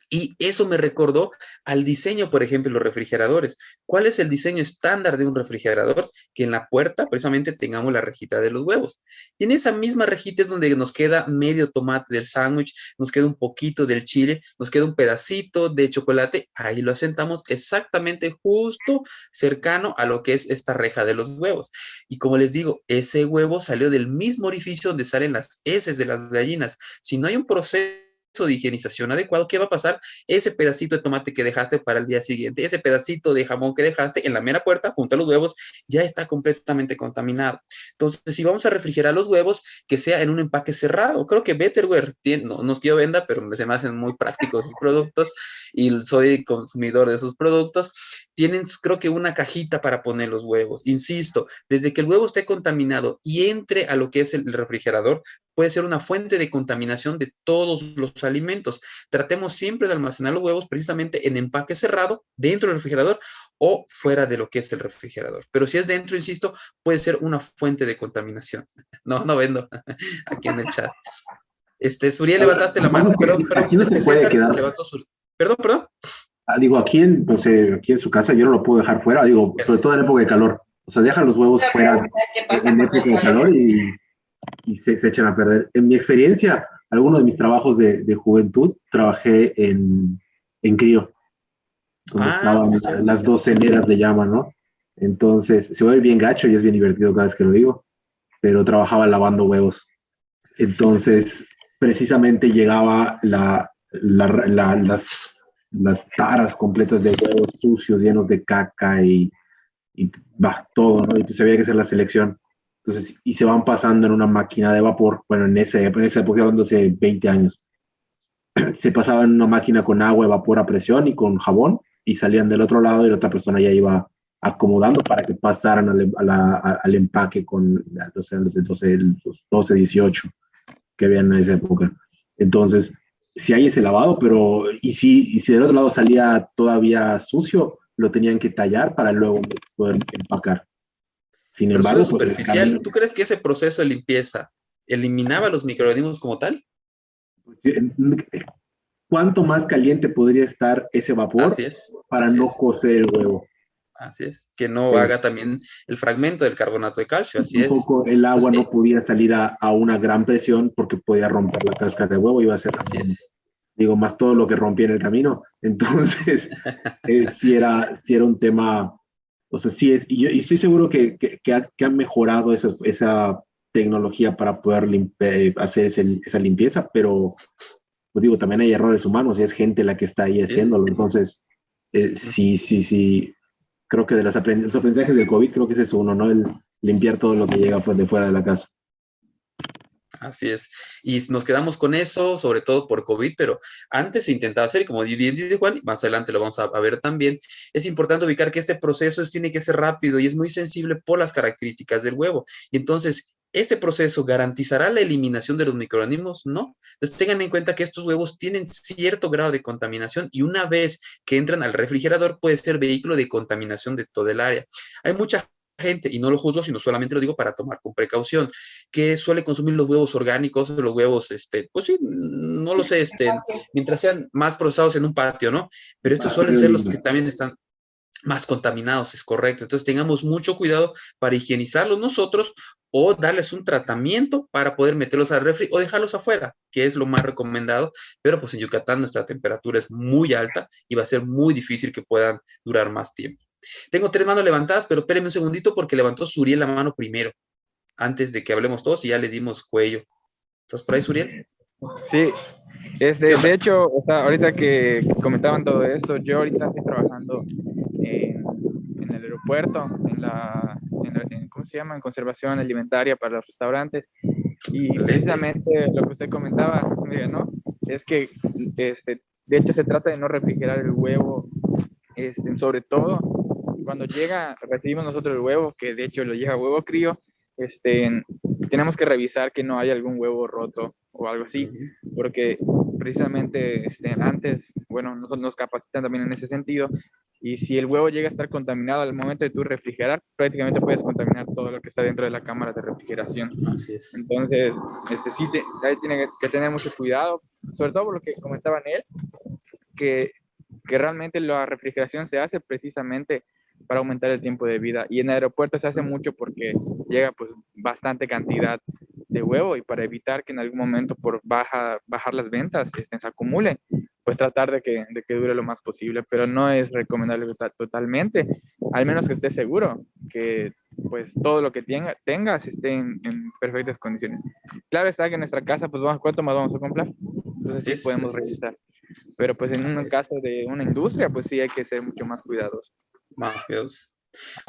Y eso me recordó al diseño, por ejemplo, de los refrigeradores. ¿Cuál es el diseño estándar de un refrigerador? Que en la puerta precisamente tengamos la rejita de los huevos. Y en esa misma rejita es donde nos queda medio tomate del sándwich, nos queda un poquito del chile, nos queda un pedacito de chocolate. Ahí lo asentamos exactamente justo cercano a lo que es esta reja de los huevos. Y como les digo, ese huevo salió del mismo orificio donde salen las heces de las gallinas. Si no hay un proceso de higienización adecuado, ¿qué va a pasar? Ese pedacito de tomate que dejaste para el día siguiente, ese pedacito de jamón que dejaste en la mera puerta junto a los huevos, ya está completamente contaminado. Entonces, si vamos a refrigerar los huevos, que sea en un empaque cerrado. Creo que Betterware tiene, no es que yo venda, pero se me hacen muy prácticos sus productos y soy consumidor de esos productos. Tienen, creo que una cajita para poner los huevos. Insisto, desde que el huevo esté contaminado y entre a lo que es el refrigerador, puede ser una fuente de contaminación de todos los alimentos. Tratemos siempre de almacenar los huevos precisamente en empaque cerrado, dentro del refrigerador o fuera de lo que es el refrigerador. Pero si es dentro, insisto, puede ser una fuente de contaminación. No vendo aquí en el chat. Suriel, levantaste la mano, pero aquí no se puede César quedar. levantó su... Perdón. Digo, aquí en su casa yo no lo puedo dejar fuera, digo, sobre todo en época de calor. O sea, dejan los huevos fuera en época de calor y se echan a perder. En mi experiencia, algunos de mis trabajos de juventud, trabajé en CRIO, donde estaban las doceleras le llaman, ¿no? Entonces, se ve bien gacho y es bien divertido cada vez que lo digo, pero trabajaba lavando huevos. Entonces, precisamente llegaba las taras completas de huevos sucios, llenos de caca y todo, ¿no? Y entonces había que hacer la selección. Entonces, y se van pasando en una máquina de vapor, bueno, en esa época, hablando hace 20 años, se pasaba en una máquina con agua y vapor a presión y con jabón, y salían del otro lado y la otra persona ya iba acomodando para que pasaran al empaque con los 12, 18 que habían en esa época. Entonces, si hay ese lavado, pero y si del otro lado salía todavía sucio, lo tenían que tallar para luego poder empacar. Sin Pero embargo, eso es superficial. ¿Tú crees que ese proceso de limpieza eliminaba los microorganismos como tal? ¿Cuánto más caliente podría estar ese vapor para no cocer el huevo? Así es, que no haga también el fragmento del carbonato de calcio, así es. Tampoco el agua no podía salir a una gran presión porque podía romper la cáscara de huevo, iba a ser, digo, más todo lo que rompía en el camino. Entonces, sí era un tema, o sea, sí es, y estoy seguro que han mejorado esa tecnología para poder hacer esa limpieza, pero, pues digo, también hay errores humanos y es gente la que está ahí haciéndolo. Entonces, sí. Creo que de los aprendizajes del COVID, creo que ese es uno, ¿no? El limpiar todo lo que llega pues, de fuera de la casa. Así es. Y nos quedamos con eso, sobre todo por COVID, pero antes se intentaba hacer, como bien dice Juan, y más adelante lo vamos a ver también, es importante ubicar que este proceso tiene que ser rápido y es muy sensible por las características del huevo. Y entonces, ¿este proceso garantizará la eliminación de los microorganismos? No. Entonces, tengan en cuenta que estos huevos tienen cierto grado de contaminación y una vez que entran al refrigerador puede ser vehículo de contaminación de todo el área. Hay mucha gente, y no lo juzgo, sino solamente lo digo para tomar con precaución, que suele consumir los huevos orgánicos, los huevos, pues sí, no lo sé, mientras sean más procesados en un patio, ¿no? Pero estos suelen ser los que también están más contaminados, es correcto. Entonces tengamos mucho cuidado para higienizarlos nosotros o darles un tratamiento para poder meterlos al refri o dejarlos afuera, que es lo más recomendado, pero pues en Yucatán nuestra temperatura es muy alta y va a ser muy difícil que puedan durar más tiempo. Tengo 3 manos levantadas, pero espérenme un segundito porque levantó Suriel la mano primero, antes de que hablemos todos y ya le dimos cuello. ¿Estás por ahí, Suriel? Sí, ¿Qué onda? de hecho, o sea, ahorita que comentaban todo esto, yo ahorita estoy trabajando en el aeropuerto, ¿cómo se llama? En conservación alimentaria para los restaurantes. Y Excelente. precisamente lo que usted comentaba, Miguel, ¿no? Es que, de hecho, se trata de no refrigerar el huevo, sobre todo cuando recibimos nosotros el huevo, que de hecho lo llega huevo crío, tenemos que revisar que no haya algún huevo roto o algo así, Ujú. porque precisamente antes, bueno, nos capacitan también en ese sentido, y si el huevo llega a estar contaminado al momento de tu refrigerar, prácticamente puedes contaminar todo lo que está dentro de la cámara de refrigeración. Así es. Entonces, ahí tiene que tener mucho cuidado, sobre todo por lo que comentaba él, que realmente la refrigeración se hace precisamente para aumentar el tiempo de vida. Y en el aeropuerto se hace mucho porque llega pues bastante cantidad de huevo, y para evitar que en algún momento por bajar las ventas se acumulen, pues tratar de que dure lo más posible, pero no es recomendable totalmente, al menos que estés seguro que pues todo lo que tengas esté en perfectas condiciones. Claro está que en nuestra casa, pues ¿cuánto más vamos a comprar? Entonces Así sí es, podemos así es. revisar. Pero pues en Así un es. caso de una industria, pues sí hay que ser mucho más cuidadosos. Más cuidados.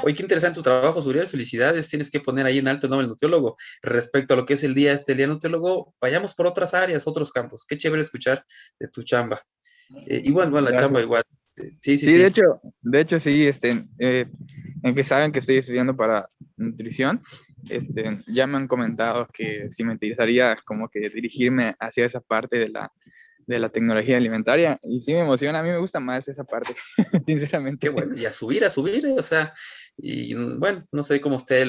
Oye, qué interesante tu trabajo, Suriel. Felicidades. Tienes que poner ahí en alto el nombre del nutriólogo. Respecto a lo que es el día nutriólogo, vayamos por otras áreas, otros campos. Qué chévere escuchar de tu chamba. Igual, bueno, la chamba Gracias. igual. Sí, sí, Sí, sí. de hecho sí, en que saben que estoy estudiando para nutrición, ya me han comentado que sí me interesaría como que dirigirme hacia esa parte de la tecnología alimentaria, y sí me emociona, a mí me gusta más esa parte, Qué sinceramente. bueno. Y a subir, o sea, y bueno, no sé cómo esté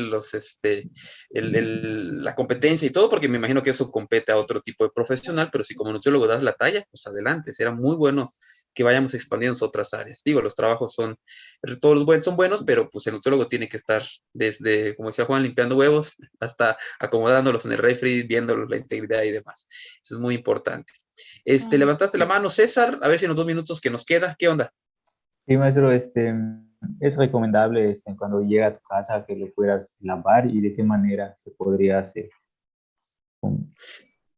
la competencia y todo, porque me imagino que eso compete a otro tipo de profesional, pero si como nutriólogo das la talla, pues adelante. Será muy bueno que vayamos expandiendo a otras áreas. Digo, los trabajos todos los buenos son buenos, pero pues el nutriólogo tiene que estar desde, como decía Juan, limpiando huevos hasta acomodándolos en el refri, viéndolos la integridad y demás. Eso es muy importante. Levantaste la mano, César, a ver si en los 2 minutos que nos queda, ¿qué onda? Sí, maestro, es recomendable cuando llega a tu casa que lo puedas lavar y de qué manera se podría hacer. Con-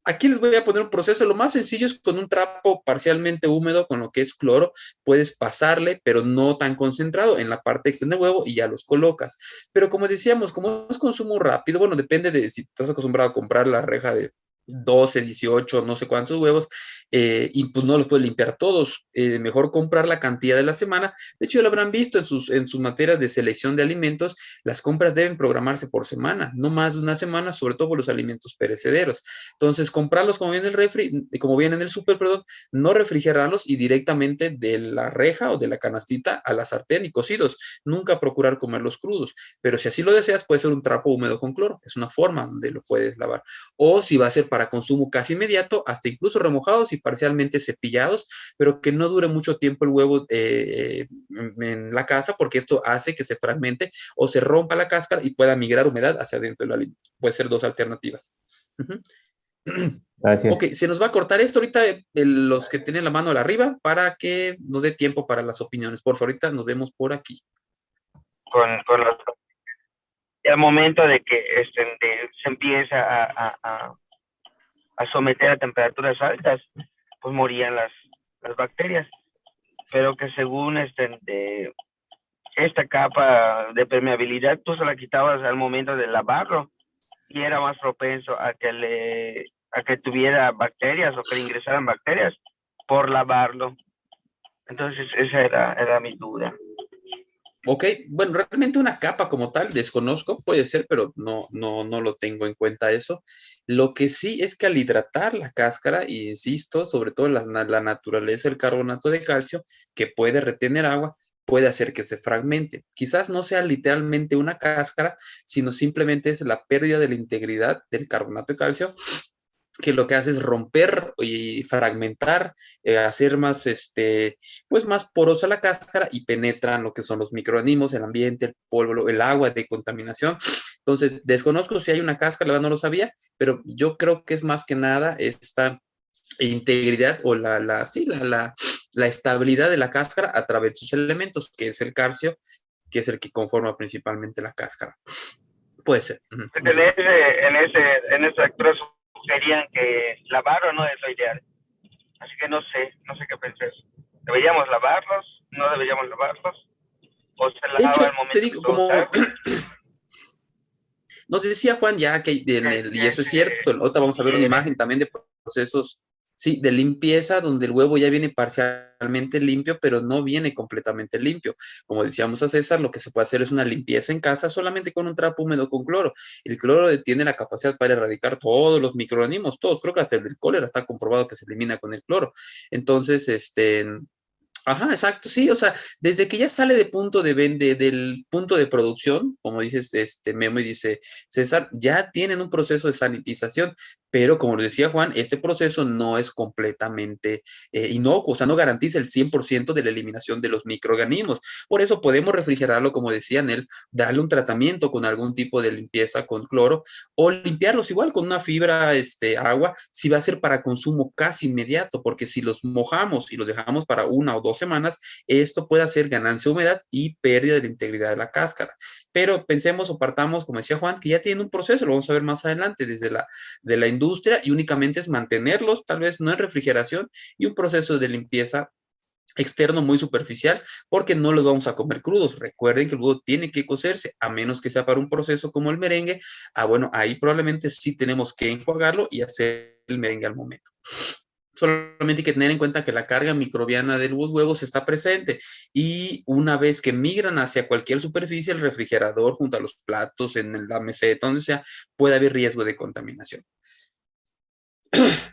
Aquí les voy a poner un proceso. Lo más sencillo es con un trapo parcialmente húmedo con lo que es cloro. Puedes pasarle, pero no tan concentrado en la parte externa del huevo y ya los colocas. Pero como decíamos, como es consumo rápido, bueno, depende de si estás acostumbrado a comprar la reja de 12, 18, no sé cuántos huevos, y pues no los puedes limpiar todos. Mejor comprar la cantidad de la semana. De hecho, ya lo habrán visto en sus materias de selección de alimentos. Las compras deben programarse por semana, no más de una semana, sobre todo por los alimentos perecederos. Entonces, comprarlos como viene el refri, como viene en el súper, perdón, no refrigerarlos y directamente de la reja o de la canastita a la sartén y cocidos. Nunca procurar comerlos crudos, pero si así lo deseas, puede ser un trapo húmedo con cloro. Es una forma donde lo puedes lavar. O si va a ser para consumo casi inmediato, hasta incluso remojados y parcialmente cepillados, pero que no dure mucho tiempo el huevo en la casa, porque esto hace que se fragmente o se rompa la cáscara y pueda migrar humedad hacia adentro del alimento. Puede ser 2 alternativas. Ok, Gracias. se nos va a cortar esto ahorita, los que tienen la mano a la arriba, para que nos dé tiempo para las opiniones. Por favor, ahorita nos vemos por aquí. Con los, y al momento de que se empieza a someter a temperaturas altas, pues morían las bacterias, pero que según de esta capa de permeabilidad, tú se la quitabas al momento de lavarlo y era más propenso a que tuviera bacterias o que le ingresaran bacterias por lavarlo. Entonces esa era mi duda. Ok, bueno, realmente una capa como tal, desconozco, puede ser, pero no lo tengo en cuenta eso. Lo que sí es que al hidratar la cáscara, y insisto, sobre todo la naturaleza del carbonato de calcio, que puede retener agua, puede hacer que se fragmente. Quizás no sea literalmente una cáscara, sino simplemente es la pérdida de la integridad del carbonato de calcio, que lo que hace es romper y fragmentar, hacer más, pues más porosa la cáscara y penetran lo que son los microorganismos, el ambiente, el polvo, el agua de contaminación. Entonces, desconozco si hay una cáscara, la verdad no lo sabía, pero yo creo que es más que nada esta integridad o sí, la estabilidad de la cáscara a través de sus elementos, que es el calcio que es el que conforma principalmente la cáscara. Puede ser. En ese actor sugerían que lavarlo no es lo ideal. Así que no sé qué pensar. ¿Deberíamos lavarlos? ¿No deberíamos lavarlos? ¿O se De lava hecho, al momento te que digo, todo como está? nos decía Juan, ya que y eso es cierto, ahorita vamos a ver una imagen también de procesos, sí, de limpieza, donde el huevo ya viene parcialmente limpio, pero no viene completamente limpio. Como decíamos a César, lo que se puede hacer es una limpieza en casa solamente con un trapo húmedo con cloro. El cloro tiene la capacidad para erradicar todos los microorganismos, todos, creo que hasta el del cólera está comprobado que se elimina con el cloro. Entonces, ajá, exacto, sí, o sea, desde que ya sale de punto del punto de producción, como dices, Memo y dice César, ya tienen un proceso de sanitización, pero como lo decía Juan, este proceso no es completamente inocuo, o sea, no garantiza el 100% de la eliminación de los microorganismos. Por eso podemos refrigerarlo, como decía él, darle un tratamiento con algún tipo de limpieza con cloro o limpiarlos igual con una fibra, agua, si va a ser para consumo casi inmediato, porque si los mojamos y los dejamos para 1 o 2 semanas, esto puede hacer ganancia de humedad y pérdida de la integridad de la cáscara. Pero pensemos o partamos, como decía Juan, que ya tienen un proceso, lo vamos a ver más adelante, desde de la industria, y únicamente es mantenerlos, tal vez no en refrigeración, y un proceso de limpieza externo muy superficial, porque no los vamos a comer crudos. Recuerden que el huevo tiene que cocerse, a menos que sea para un proceso como el merengue. Bueno, ahí probablemente sí tenemos que enjuagarlo y hacer el merengue al momento. Solamente hay que tener en cuenta que la carga microbiana de los huevos está presente, y una vez que migran hacia cualquier superficie, el refrigerador, junto a los platos, en la meseta, donde sea, puede haber riesgo de contaminación.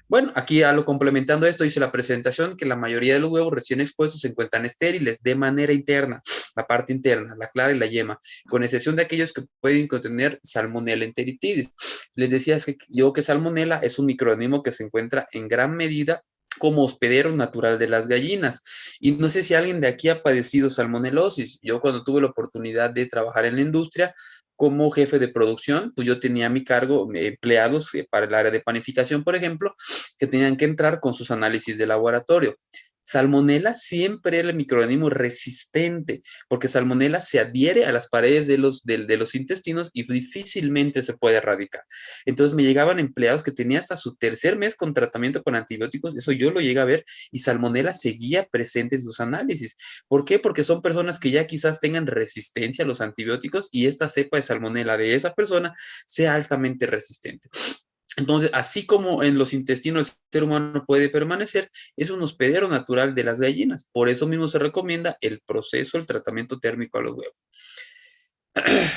Bueno, aquí a lo complementando esto, dice la presentación que la mayoría de los huevos recién expuestos se encuentran estériles de manera interna, la parte interna, la clara y la yema, con excepción de aquellos que pueden contener Salmonella enteritidis. Les decía que Salmonella es un microorganismo que se encuentra en gran medida como hospedero natural de las gallinas. Y no sé si alguien de aquí ha padecido salmonelosis. Yo, cuando tuve la oportunidad de trabajar en la industria como jefe de producción, pues yo tenía a mi cargo empleados para el área de panificación, por ejemplo, que tenían que entrar con sus análisis de laboratorio. Salmonella siempre era el microorganismo resistente, porque Salmonella se adhiere a las paredes de los intestinos y difícilmente se puede erradicar. Entonces me llegaban empleados que tenían hasta su tercer mes con tratamiento con antibióticos, eso yo lo llegué a ver, y Salmonella seguía presente en sus análisis. ¿Por qué? Porque son personas que ya quizás tengan resistencia a los antibióticos, y esta cepa de Salmonella de esa persona sea altamente resistente. Entonces, así como en los intestinos el ser humano puede permanecer, es un hospedero natural de las gallinas. Por eso mismo se recomienda el proceso, el tratamiento térmico a los huevos.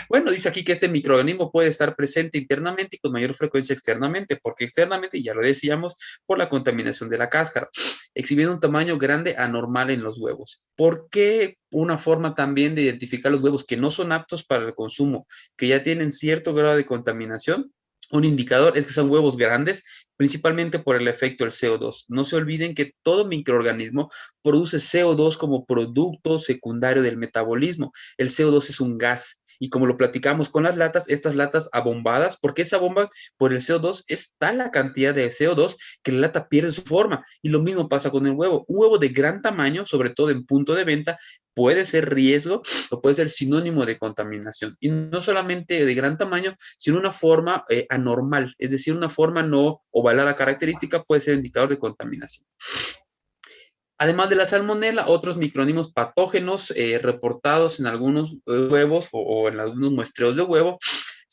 Bueno, dice aquí que este microorganismo puede estar presente internamente y con mayor frecuencia externamente, porque externamente, ya lo decíamos, por la contaminación de la cáscara, exhibiendo un tamaño grande anormal en los huevos. ¿Por qué una forma también de identificar los huevos que no son aptos para el consumo, que ya tienen cierto grado de contaminación? Un indicador es que son huevos grandes, principalmente por el efecto del CO2. No se olviden que todo microorganismo produce CO2 como producto secundario del metabolismo. El CO2 es un gas. Y como lo platicamos con las latas, estas latas abombadas, ¿por qué se abomban? Por el CO2, es tal la cantidad de CO2 que la lata pierde su forma. Y lo mismo pasa con el huevo. Un huevo de gran tamaño, sobre todo en punto de venta, puede ser riesgo o puede ser sinónimo de contaminación. Y no solamente de gran tamaño, sino una forma anormal, es decir, una forma no ovalada característica puede ser indicador de contaminación. Además de la salmonela, otros microorganismos patógenos reportados en algunos huevos o en algunos muestreos de huevo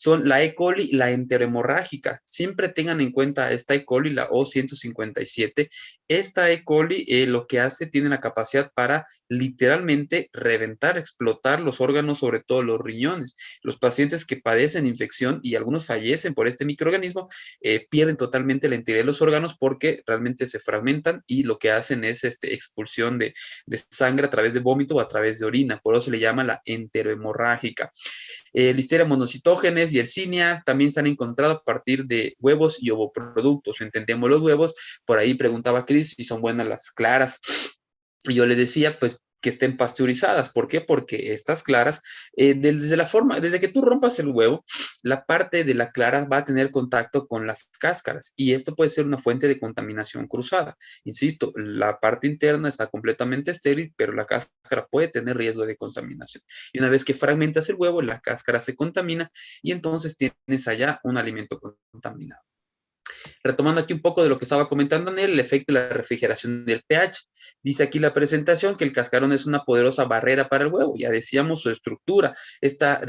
son la E. coli y la enterohemorrágica. Siempre tengan en cuenta esta E. coli, la O157. Esta E. coli lo que hace, tiene la capacidad para literalmente reventar, explotar los órganos, sobre todo los riñones. Los pacientes que padecen infección, y algunos fallecen por este microorganismo, pierden totalmente la integridad de los órganos porque realmente se fragmentan, y lo que hacen es expulsión de sangre a través de vómito o a través de orina. Por eso se le llama la enterohemorrágica. Listeria monocitógenes y Yersinia también se han encontrado a partir de huevos y ovoproductos. Entendemos los huevos, por ahí preguntaba Cris si son buenas las claras. Y yo le decía, pues que estén pasteurizadas. ¿Por qué? Porque estas claras, desde que tú rompas el huevo, la parte de la clara va a tener contacto con las cáscaras y esto puede ser una fuente de contaminación cruzada. Insisto, la parte interna está completamente estéril, pero la cáscara puede tener riesgo de contaminación. Y una vez que fragmentas el huevo, la cáscara se contamina y entonces tienes allá un alimento contaminado. Retomando aquí un poco de lo que estaba comentando en el efecto de la refrigeración del pH. Dice aquí la presentación que el cascarón es una poderosa barrera para el huevo. Ya decíamos su estructura. Esta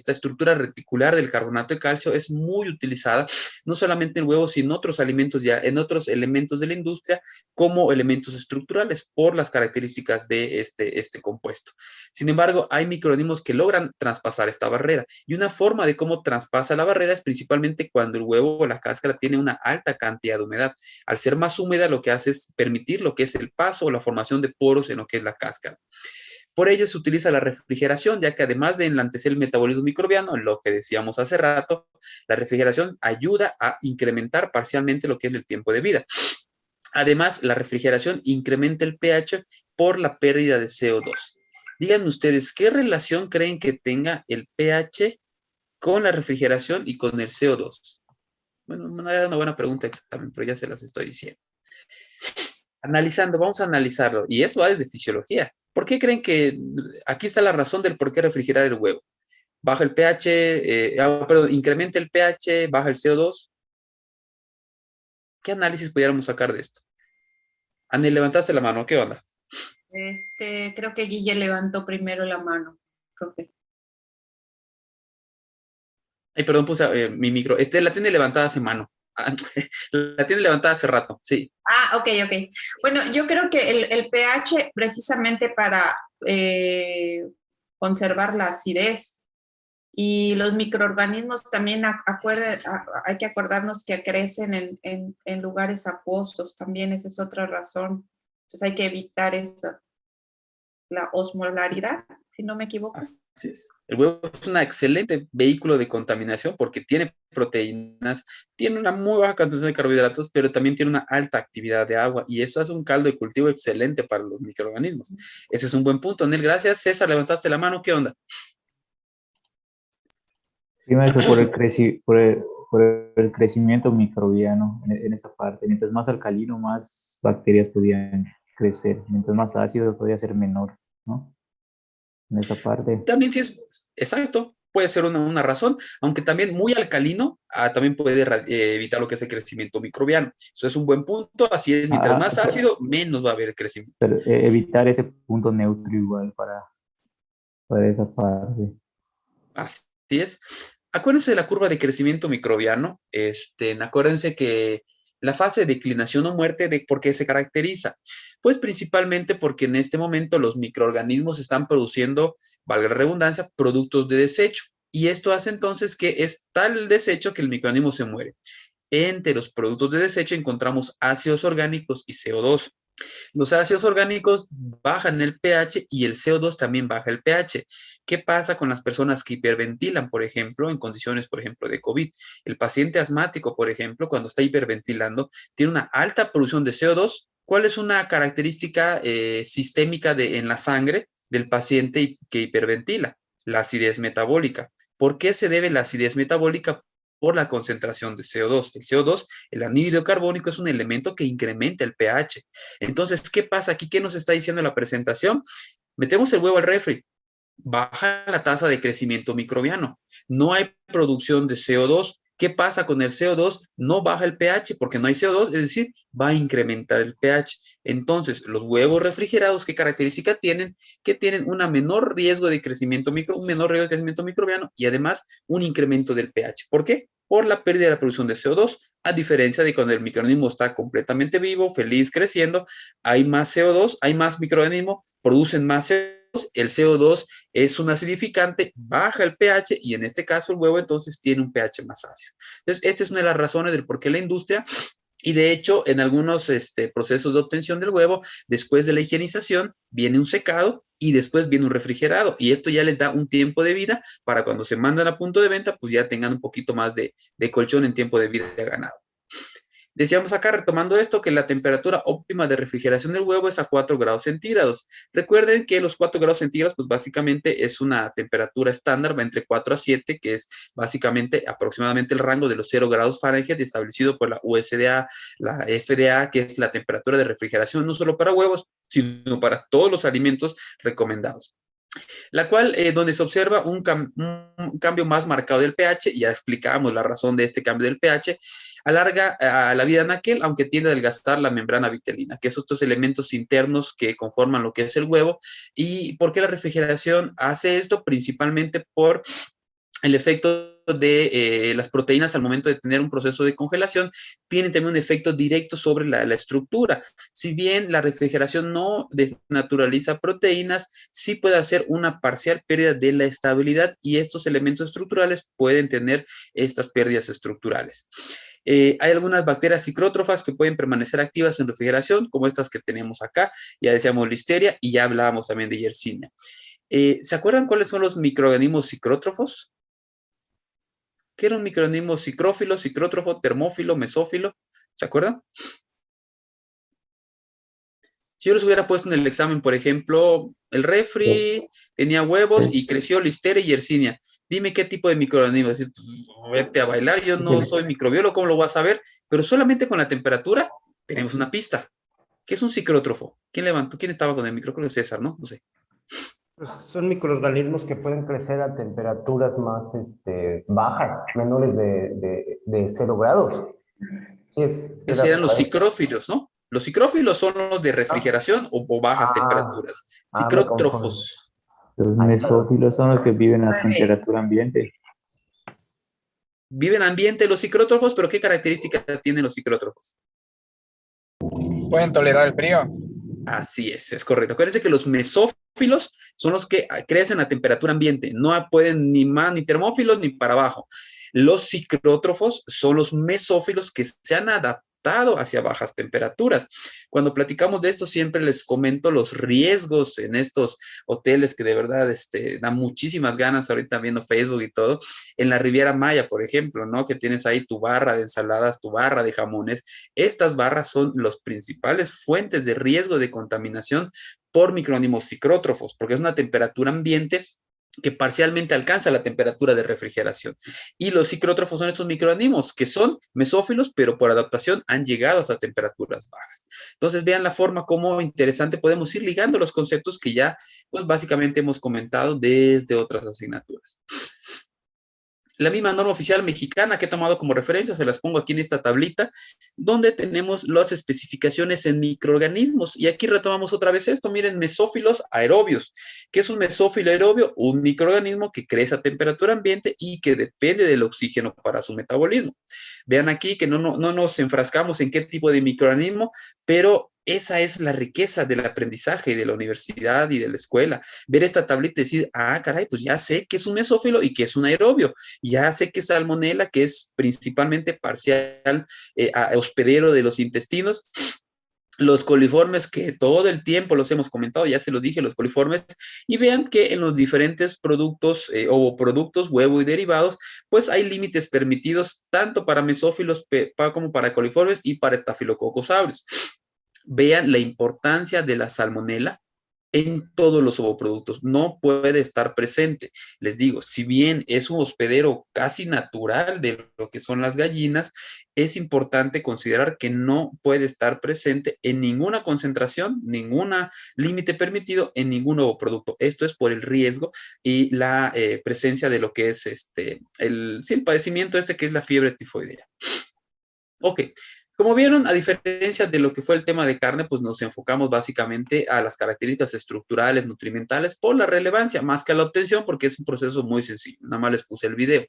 estructura reticular del carbonato de calcio es muy utilizada, no solamente en el huevo, sino en otros alimentos ya, en otros elementos de la industria, como elementos estructurales, por las características de este compuesto. Sin embargo, hay microorganismos que logran traspasar esta barrera. Y una forma de cómo traspasa la barrera es principalmente cuando el huevo o la cáscara tiene una alta cantidad de humedad. Al ser más húmeda, lo que hace es permitir lo que es el paso o la formación de poros en lo que es la cáscara. Por ello se utiliza la refrigeración, ya que además de enlantecer el metabolismo microbiano, lo que decíamos hace rato, la refrigeración ayuda a incrementar parcialmente lo que es el tiempo de vida. Además, la refrigeración incrementa el pH por la pérdida de CO2. Díganme ustedes, ¿qué relación creen que tenga el pH con la refrigeración y con el CO2? Bueno, no era una buena pregunta examen, pero ya se las estoy diciendo. Analizando, vamos a analizarlo. Y esto va desde fisiología. ¿Por qué creen que aquí está la razón del por qué refrigerar el huevo? Baja el pH, incrementa el pH, baja el CO2. ¿Qué análisis pudiéramos sacar de esto? Anel, levantaste la mano, ¿qué onda? Creo que Guille levantó primero la mano, profe. Ay, perdón, puse mi micro. La tiene levantada hace mano. La tiene levantada hace rato, sí. Ah, ok. Bueno, yo creo que el pH precisamente para conservar la acidez y los microorganismos también hay que acordarnos que crecen en lugares acuosos, también esa es otra razón. Entonces hay que evitar la osmolaridad, si no me equivoco. Así es. El huevo es un excelente vehículo de contaminación porque tiene proteínas, tiene una muy baja concentración de carbohidratos, pero también tiene una alta actividad de agua y eso hace un caldo de cultivo excelente para los microorganismos. Ese es un buen punto, Nel. Gracias. César, levantaste la mano. ¿Qué onda? Sí, maestro, por el crecimiento microbiano en esta parte. Mientras más alcalino, más bacterias podían crecer. Mientras más ácido, podía ser menor, ¿no? En esa parte. También sí es exacto, puede ser una razón, aunque también muy alcalino también puede evitar lo que es el crecimiento microbiano. Eso es un buen punto, así es, mientras más ácido, menos va a haber crecimiento. Pero evitar ese punto neutro igual para esa parte. Así es. Acuérdense de la curva de crecimiento microbiano. Acuérdense que la fase de declinación o muerte, ¿por qué se caracteriza? Pues principalmente porque en este momento los microorganismos están produciendo, valga la redundancia, productos de desecho. Y esto hace entonces que es tal el desecho que el microorganismo se muere. Entre los productos de desecho encontramos ácidos orgánicos y CO2. Los ácidos orgánicos bajan el pH y el CO2 también baja el pH. ¿Qué pasa con las personas que hiperventilan, por ejemplo, en condiciones, por ejemplo, de COVID? El paciente asmático, por ejemplo, cuando está hiperventilando, tiene una alta producción de CO2. ¿Cuál es una característica sistémica en la sangre del paciente que hiperventila? La acidez metabólica. ¿Por qué se debe la acidez metabólica? Por la concentración de CO2. El CO2, el anhídrido carbónico, es un elemento que incrementa el pH. Entonces, ¿qué pasa aquí? ¿Qué nos está diciendo la presentación? Metemos el huevo al refri, baja la tasa de crecimiento microbiano, no hay producción de CO2. ¿Qué pasa con el CO2? No baja el pH porque no hay CO2, es decir, va a incrementar el pH. Entonces, los huevos refrigerados, ¿qué característica tienen? Que tienen un menor riesgo de crecimiento microbiano y además un incremento del pH. ¿Por qué? Por la pérdida de la producción de CO2, a diferencia de cuando el microorganismo está completamente vivo, feliz, creciendo, hay más CO2, hay más microorganismo, producen más CO2, el CO2 es un acidificante, baja el pH y en este caso el huevo entonces tiene un pH más ácido. Entonces, esta es una de las razones del por qué la industria, y de hecho en algunos procesos de obtención del huevo, después de la higienización, viene un secado y después viene un refrigerado y esto ya les da un tiempo de vida para cuando se mandan a punto de venta, pues ya tengan un poquito más de colchón en tiempo de vida ganado. Decíamos acá, retomando esto, que la temperatura óptima de refrigeración del huevo es a 4 grados centígrados. Recuerden que los 4 grados centígrados, pues básicamente es una temperatura estándar, va entre 4 a 7, que es básicamente aproximadamente el rango de los 0 grados Fahrenheit establecido por la USDA, la FDA, que es la temperatura de refrigeración no solo para huevos, sino para todos los alimentos recomendados. La cual, donde se observa un cambio más marcado del pH, ya explicábamos la razón de este cambio del pH, alarga la vida en aquel, aunque tiende a adelgazar la membrana vitelina, que son estos elementos internos que conforman lo que es el huevo. ¿Y por qué la refrigeración hace esto? Principalmente por el efecto de las proteínas al momento de tener un proceso de congelación tienen también un efecto directo sobre la estructura. Si bien la refrigeración no desnaturaliza proteínas, sí puede hacer una parcial pérdida de la estabilidad y estos elementos estructurales pueden tener estas pérdidas estructurales. Hay algunas bacterias psicrótrofas que pueden permanecer activas en refrigeración, como estas que tenemos acá. Ya decíamos Listeria y ya hablábamos también de Yersinia. ¿Se acuerdan cuáles son los microorganismos psicrótrofos? ¿Qué era un microorganismo psicrófilo, psicrótrofo, termófilo, mesófilo? ¿Se acuerdan? Si yo les hubiera puesto en el examen, por ejemplo, el refri tenía huevos y creció Listeria y Yersinia. Dime qué tipo de microorganismo. Decir, vete a bailar, yo no soy microbiólogo, ¿cómo lo vas a saber? Pero solamente con la temperatura tenemos una pista. ¿Qué es un psicrótrofo? ¿Quién levantó? ¿Quién estaba con el micrófono? César, ¿no? No sé. Pues son microorganismos que pueden crecer a temperaturas más bajas, menores de 0 grados. Sí, Esos eran los psicrófilos, ¿no? Los psicrófilos son los de refrigeración o bajas temperaturas. me Micrótrofos. Los mesófilos son los que viven a temperatura ambiente. Viven en ambiente los psicrótrofos, pero ¿qué características tienen los psicrótrofos? Pueden tolerar el frío. Así es correcto. Acuérdense que los mesófilos son los que crecen a temperatura ambiente. No pueden ni más, ni termófilos, ni para abajo. Los psicrótrofos son los mesófilos que se han adaptado hacia bajas temperaturas. Cuando platicamos de esto, siempre les comento los riesgos en estos hoteles que de verdad dan muchísimas ganas ahorita viendo Facebook y todo. En la Riviera Maya, por ejemplo, ¿no? Que tienes ahí tu barra de ensaladas, tu barra de jamones. Estas barras son las principales fuentes de riesgo de contaminación por microorganismos psicrótrofos, porque es una temperatura ambiente que parcialmente alcanza la temperatura de refrigeración. Y los psicrótrofos son estos microorganismos que son mesófilos, pero por adaptación han llegado hasta temperaturas bajas. Entonces, vean la forma como interesante podemos ir ligando los conceptos que ya, pues básicamente hemos comentado desde otras asignaturas. La misma norma oficial mexicana que he tomado como referencia, se las pongo aquí en esta tablita, donde tenemos las especificaciones en microorganismos. Y aquí retomamos otra vez esto, miren, mesófilos aerobios. ¿Qué es un mesófilo aerobio? Un microorganismo que crece a temperatura ambiente y que depende del oxígeno para su metabolismo. Vean aquí que no nos enfrascamos en qué tipo de microorganismo, pero esa es la riqueza del aprendizaje de la universidad y de la escuela. Ver esta tablita y decir, caray, pues ya sé que es un mesófilo y que es un aerobio. Ya sé que es salmonela, que es principalmente parcial hospedero de los intestinos. Los coliformes, que todo el tiempo los hemos comentado, ya se los dije, los coliformes, y vean que en los diferentes productos, ovoproductos, huevo y derivados, pues hay límites permitidos tanto para mesófilos como para coliformes y para Staphylococcus aureus. Vean la importancia de la salmonela en todos los ovoproductos. No puede estar presente. Les digo, si bien es un hospedero casi natural de lo que son las gallinas, es importante considerar que no puede estar presente en ninguna concentración, ningún límite permitido en ningún ovoproducto. Esto es por el riesgo y la presencia de lo que es el padecimiento que es la fiebre tifoidea. Ok. Como vieron, a diferencia de lo que fue el tema de carne, pues nos enfocamos básicamente a las características estructurales, nutrimentales, por la relevancia, más que a la obtención, porque es un proceso muy sencillo. Nada más les puse el video.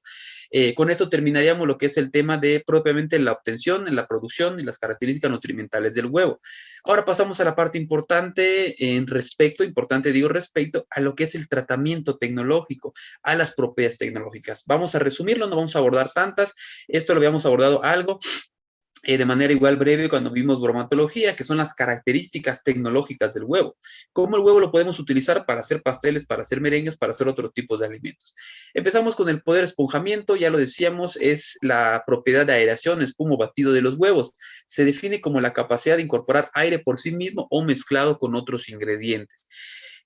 Con esto terminaríamos lo que es el tema de propiamente la obtención, la producción y las características nutrimentales del huevo. Ahora pasamos a la parte importante respecto a lo que es el tratamiento tecnológico, a las propiedades tecnológicas. Vamos a resumirlo, no vamos a abordar tantas. Esto lo habíamos abordado algo de manera igual breve cuando vimos bromatología, que son las características tecnológicas del huevo. Cómo el huevo lo podemos utilizar para hacer pasteles, para hacer merengues, para hacer otro tipo de alimentos. Empezamos con el poder esponjamiento, ya lo decíamos, es la propiedad de aeración, espuma, batido de los huevos. Se define como la capacidad de incorporar aire por sí mismo o mezclado con otros ingredientes.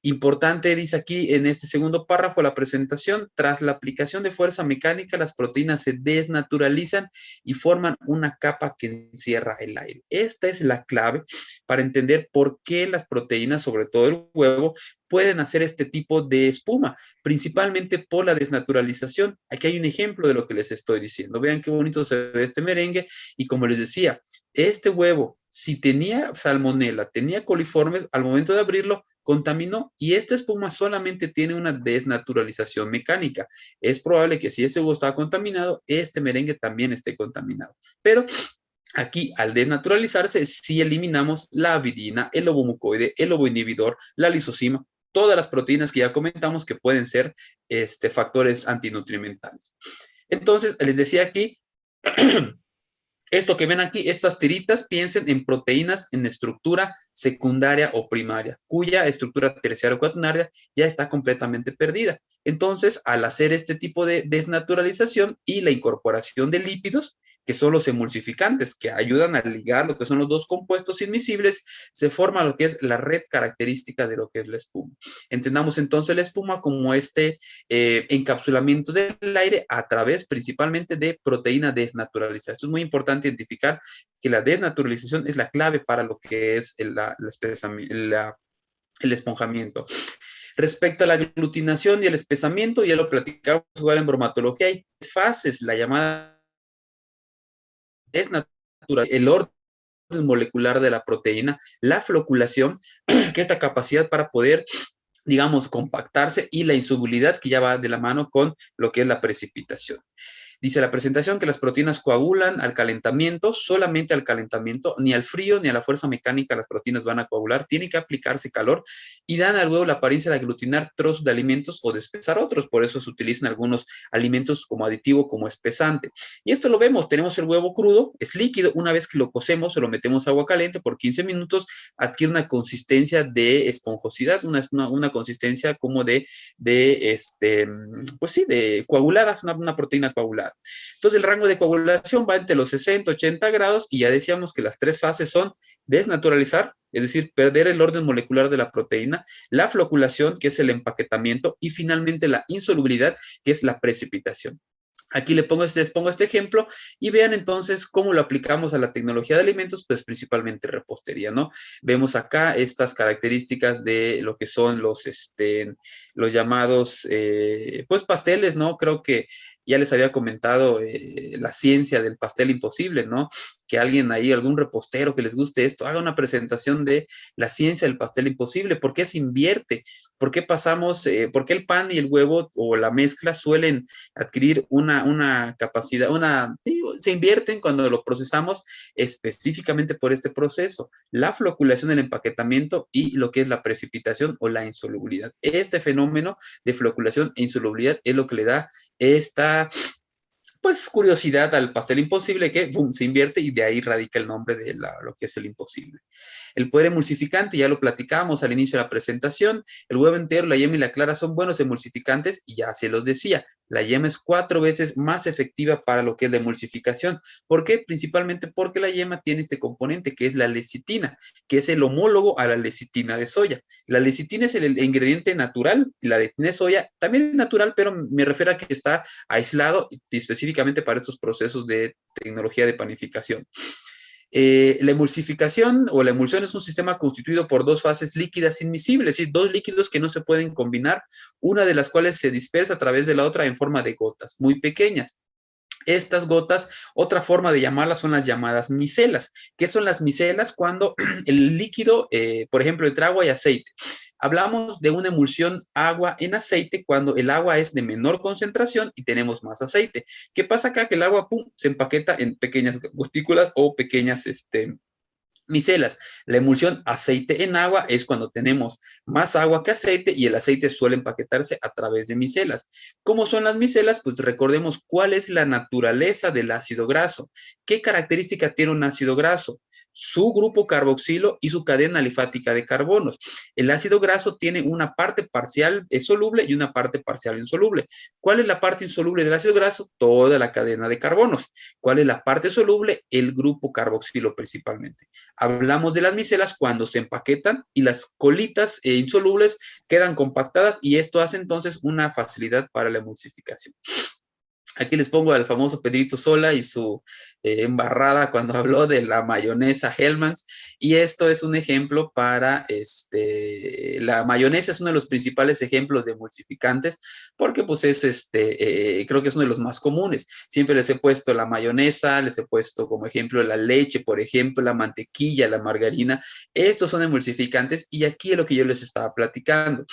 Importante, dice aquí en este segundo párrafo de la presentación, tras la aplicación de fuerza mecánica, las proteínas se desnaturalizan y forman una capa que encierra el aire. Esta es la clave para entender por qué las proteínas, sobre todo el huevo, pueden hacer este tipo de espuma, principalmente por la desnaturalización. Aquí hay un ejemplo de lo que les estoy diciendo. Vean qué bonito se ve este merengue y como les decía, este huevo, si tenía salmonela, tenía coliformes, al momento de abrirlo, contaminó y esta espuma solamente tiene una desnaturalización mecánica. Es probable que si este huevo estaba contaminado, este merengue también esté contaminado. Pero aquí, al desnaturalizarse, sí eliminamos la avidina, el ovomucoide, el ovoinhibidor, la lisozima, todas las proteínas que ya comentamos que pueden ser factores antinutrimentales. Entonces, les decía aquí, esto que ven aquí, estas tiritas, piensen en proteínas en estructura secundaria o primaria, cuya estructura terciaria o cuaternaria ya está completamente perdida. Entonces, al hacer este tipo de desnaturalización y la incorporación de lípidos, que son los emulsificantes, que ayudan a ligar lo que son los dos compuestos inmiscibles, se forma lo que es la red característica de lo que es la espuma. Entendamos entonces la espuma como encapsulamiento del aire a través principalmente de proteína desnaturalizada. Esto es muy importante identificar que la desnaturalización es la clave para lo que es el esponjamiento. Respecto a la aglutinación y el espesamiento, ya lo platicamos igual en bromatología, hay 3 fases, la llamada desnaturalización, el orden molecular de la proteína, la floculación, que es la capacidad para poder, digamos, compactarse, y la insolubilidad, que ya va de la mano con lo que es la precipitación. Dice la presentación que las proteínas coagulan al calentamiento, solamente al calentamiento, ni al frío ni a la fuerza mecánica las proteínas van a coagular, tiene que aplicarse calor y dan al huevo la apariencia de aglutinar trozos de alimentos o de espesar otros, por eso se utilizan algunos alimentos como aditivo, como espesante. Y esto lo vemos, tenemos el huevo crudo, es líquido, una vez que lo cocemos, se lo metemos a agua caliente por 15 minutos, adquiere una consistencia de esponjosidad, una consistencia como pues sí, de coagulada, una proteína coagulada. Entonces el rango de coagulación va entre los 60 y 80 grados y ya decíamos que las 3 fases son desnaturalizar, es decir, perder el orden molecular de la proteína, la floculación, que es el empaquetamiento, y finalmente la insolubilidad, que es la precipitación. Aquí les pongo este ejemplo y vean entonces cómo lo aplicamos a la tecnología de alimentos, pues principalmente repostería, ¿no? Vemos acá estas características de lo que son los llamados, pues pasteles, ¿no? Creo que ya les había comentado la ciencia del pastel imposible, ¿no? Que alguien ahí, algún repostero que les guste esto, haga una presentación de la ciencia del pastel imposible. ¿Por qué se invierte? ¿Por qué por qué el pan y el huevo o la mezcla suelen adquirir una capacidad, se invierten cuando lo procesamos específicamente por este proceso, la floculación, el empaquetamiento y lo que es la precipitación o la insolubilidad. Este fenómeno de floculación e insolubilidad es lo que le da esta, pues, curiosidad al pastel imposible, que boom, se invierte y de ahí radica el nombre de lo que es el imposible. El poder emulsificante, ya lo platicábamos al inicio de la presentación, el huevo entero, la yema y la clara son buenos emulsificantes y ya se los decía, la yema es 4 veces más efectiva para lo que es la emulsificación. ¿Por qué? Principalmente porque la yema tiene este componente que es la lecitina, que es el homólogo a la lecitina de soya. La lecitina es el ingrediente natural y la lecitina de soya también es natural, pero me refiero a que está aislado específicamente para estos procesos de tecnología de panificación. La emulsificación o la emulsión es un sistema constituido por 2 fases líquidas inmiscibles, es decir, 2 líquidos que no se pueden combinar, una de las cuales se dispersa a través de la otra en forma de gotas muy pequeñas. Estas gotas, otra forma de llamarlas son las llamadas micelas. ¿Qué son las micelas? Cuando el líquido, por ejemplo, entre agua y aceite. Hablamos de una emulsión agua en aceite cuando el agua es de menor concentración y tenemos más aceite. ¿Qué pasa acá? Que el agua, pum, se empaqueta en pequeñas gotículas o pequeñas Micelas, la emulsión aceite en agua es cuando tenemos más agua que aceite y el aceite suele empaquetarse a través de micelas. ¿Cómo son las micelas? Pues recordemos cuál es la naturaleza del ácido graso. ¿Qué característica tiene un ácido graso? Su grupo carboxilo y su cadena alifática de carbonos. El ácido graso tiene una parte parcial soluble y una parte parcial insoluble. ¿Cuál es la parte insoluble del ácido graso? Toda la cadena de carbonos. ¿Cuál es la parte soluble? El grupo carboxilo principalmente. Hablamos de las micelas cuando se empaquetan y las colitas insolubles quedan compactadas y esto hace entonces una facilidad para la emulsificación. Aquí les pongo al famoso Pedrito Sola y su embarrada cuando habló de la mayonesa Hellmann's. Y esto es un ejemplo para, la mayonesa es uno de los principales ejemplos de emulsificantes porque pues es, creo que es uno de los más comunes. Siempre les he puesto la mayonesa, les he puesto como ejemplo la leche, por ejemplo, la mantequilla, la margarina. Estos son emulsificantes y aquí es lo que yo les estaba platicando.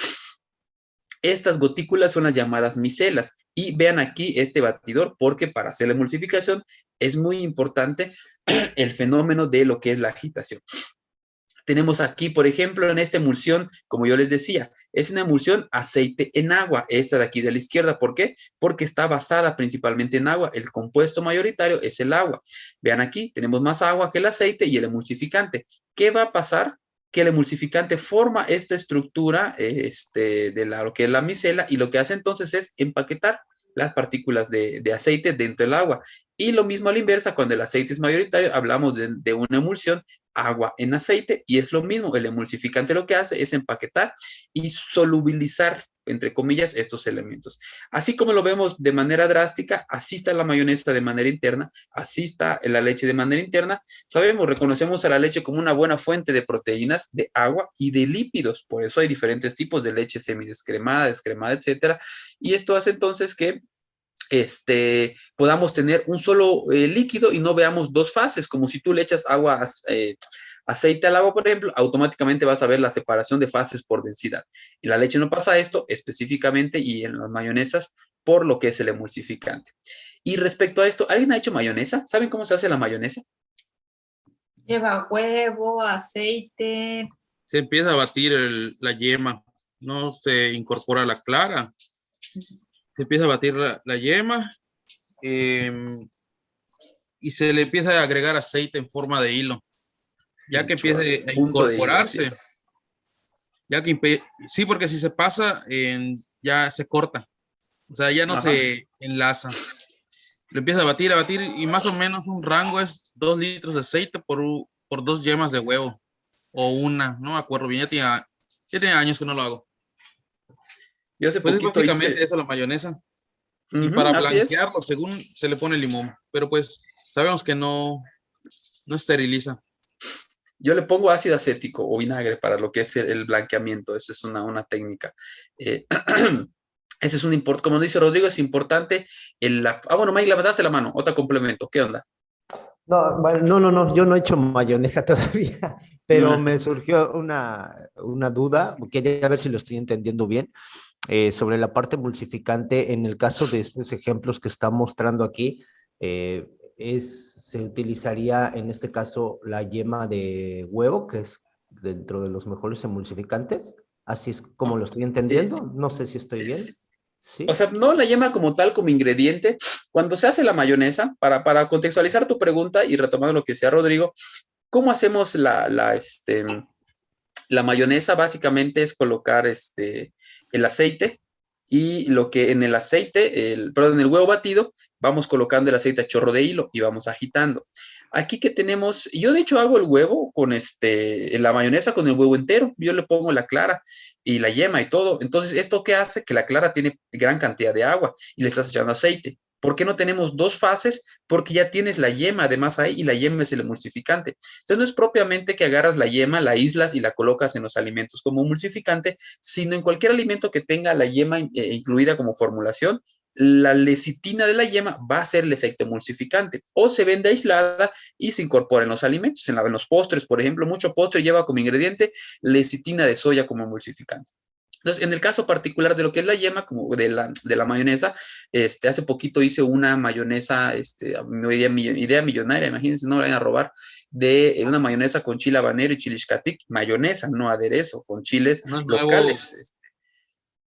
Estas gotículas son las llamadas micelas. Y vean aquí este batidor porque para hacer la emulsificación es muy importante el fenómeno de lo que es la agitación. Tenemos aquí, por ejemplo, en esta emulsión, como yo les decía, es una emulsión aceite en agua, esta de aquí de la izquierda. ¿Por qué? Porque está basada principalmente en agua. El compuesto mayoritario es el agua. Vean aquí, tenemos más agua que el aceite y el emulsificante. ¿Qué va a pasar? Que el emulsificante forma esta estructura de lo que es la micela y lo que hace entonces es empaquetar las partículas de aceite dentro del agua. Y lo mismo a la inversa, cuando el aceite es mayoritario, hablamos de una emulsión agua en aceite y es lo mismo. El emulsificante lo que hace es empaquetar y solubilizar, entre comillas, estos elementos. Así como lo vemos de manera drástica, así está la mayonesa de manera interna, así está la leche de manera interna. Sabemos, reconocemos a la leche como una buena fuente de proteínas, de agua y de lípidos. Por eso hay diferentes tipos de leche semidescremada, descremada, etcétera. Y esto hace entonces que podamos tener un solo líquido y no veamos dos fases, como si tú le echas agua, aceite al agua, por ejemplo, automáticamente vas a ver la separación de fases por densidad. En la leche no pasa esto específicamente y en las mayonesas por lo que es el emulsificante. Y respecto a esto, ¿alguien ha hecho mayonesa? ¿Saben cómo se hace la mayonesa? Lleva huevo, aceite. Se empieza a batir la yema, no se incorpora la clara. Se empieza a batir la yema y se le empieza a agregar aceite en forma de hilo. Ya que empiece a incorporarse, sí, porque si se pasa, ya se corta, o sea, ya no se enlaza. Lo empieza a batir y más o menos un rango es 2 litros de aceite por 2 yemas de huevo o una, no me acuerdo bien, ya tiene años que no lo hago. Yo hace pues poquito básicamente hice... eso, la mayonesa. Y para blanquearlo, según se le pone limón, pero pues sabemos que no esteriliza. Yo le pongo ácido acético o vinagre para lo que es el blanqueamiento. Esa es una técnica. Ese es un importante, como dice Rodrigo, es importante. Bueno, Mike, levantaste la mano, otra complemento. ¿Qué onda? No, bueno, no, yo no he hecho mayonesa todavía, pero me surgió una duda, quería ver si lo estoy entendiendo bien, sobre la parte emulsificante. En el caso de estos ejemplos que está mostrando aquí, se utilizaría en este caso la yema de huevo, que es dentro de los mejores emulsificantes. Así es como lo estoy entendiendo. No sé si estoy bien. ¿Sí? O sea, no la yema como tal, como ingrediente. Cuando se hace la mayonesa, para contextualizar tu pregunta y retomando lo que decía Rodrigo, ¿cómo hacemos la mayonesa? Básicamente es colocar el aceite y lo que en el aceite, en el huevo batido, vamos colocando el aceite a chorro de hilo y vamos agitando. Aquí que tenemos, yo de hecho hago el huevo con la mayonesa con el huevo entero, yo le pongo la clara y la yema y todo. Entonces, ¿esto qué hace? Que la clara tiene gran cantidad de agua y le estás echando aceite. ¿Por qué no tenemos dos fases? Porque ya tienes la yema además ahí y la yema es el emulsificante. Entonces no es propiamente que agarras la yema, la aíslas y la colocas en los alimentos como emulsificante, sino en cualquier alimento que tenga la yema incluida como formulación, la lecitina de la yema va a ser el efecto emulsificante o se vende aislada y se incorpora en los alimentos, en los postres, por ejemplo, mucho postre lleva como ingrediente lecitina de soya como emulsificante. Entonces, en el caso particular de lo que es la yema, como de la mayonesa, hace poquito hice una mayonesa, idea millonaria, imagínense, no la vayan a robar, de una mayonesa con chile habanero y chile xcatic, mayonesa, no aderezo, con chiles No es nuevo. locales.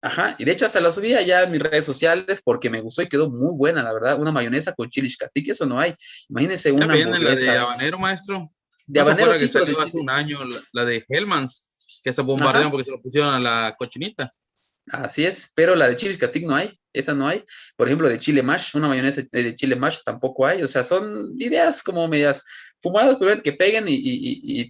Ajá, y de hecho hasta la subí allá en mis redes sociales porque me gustó y quedó muy buena, la verdad. Una mayonesa con chile xcatic, eso no hay. Imagínense Ya una viene la de hamburguesa habanero, maestro. de ¿No se habanero, acuerda que sí, pero de salió hace chile. un año la de Hellmann's? Que se Ajá. bombardearon porque se lo pusieron a la cochinita. Así es, pero la de chile xcatic no hay, esa no hay. Por ejemplo, de chile mash, una mayonesa de chile mash tampoco hay. O sea, son ideas como medias fumadas, pero que peguen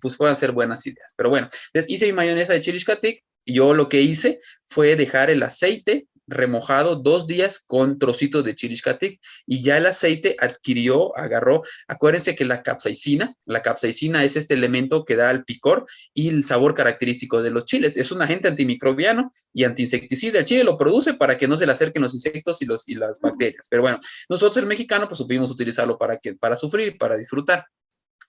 pues puedan ser buenas ideas. Pero bueno, entonces hice mi mayonesa de chile xcatic y yo lo que hice fue dejar el aceite remojado 2 días con trocitos de chile xcatic y ya el aceite agarró, acuérdense que la capsaicina es este elemento que da el picor y el sabor característico de los chiles. Es un agente antimicrobiano y antiinsecticida. El chile lo produce para que no se le acerquen los insectos y las bacterias. Pero bueno, nosotros el mexicano pues supimos utilizarlo para sufrir, para disfrutar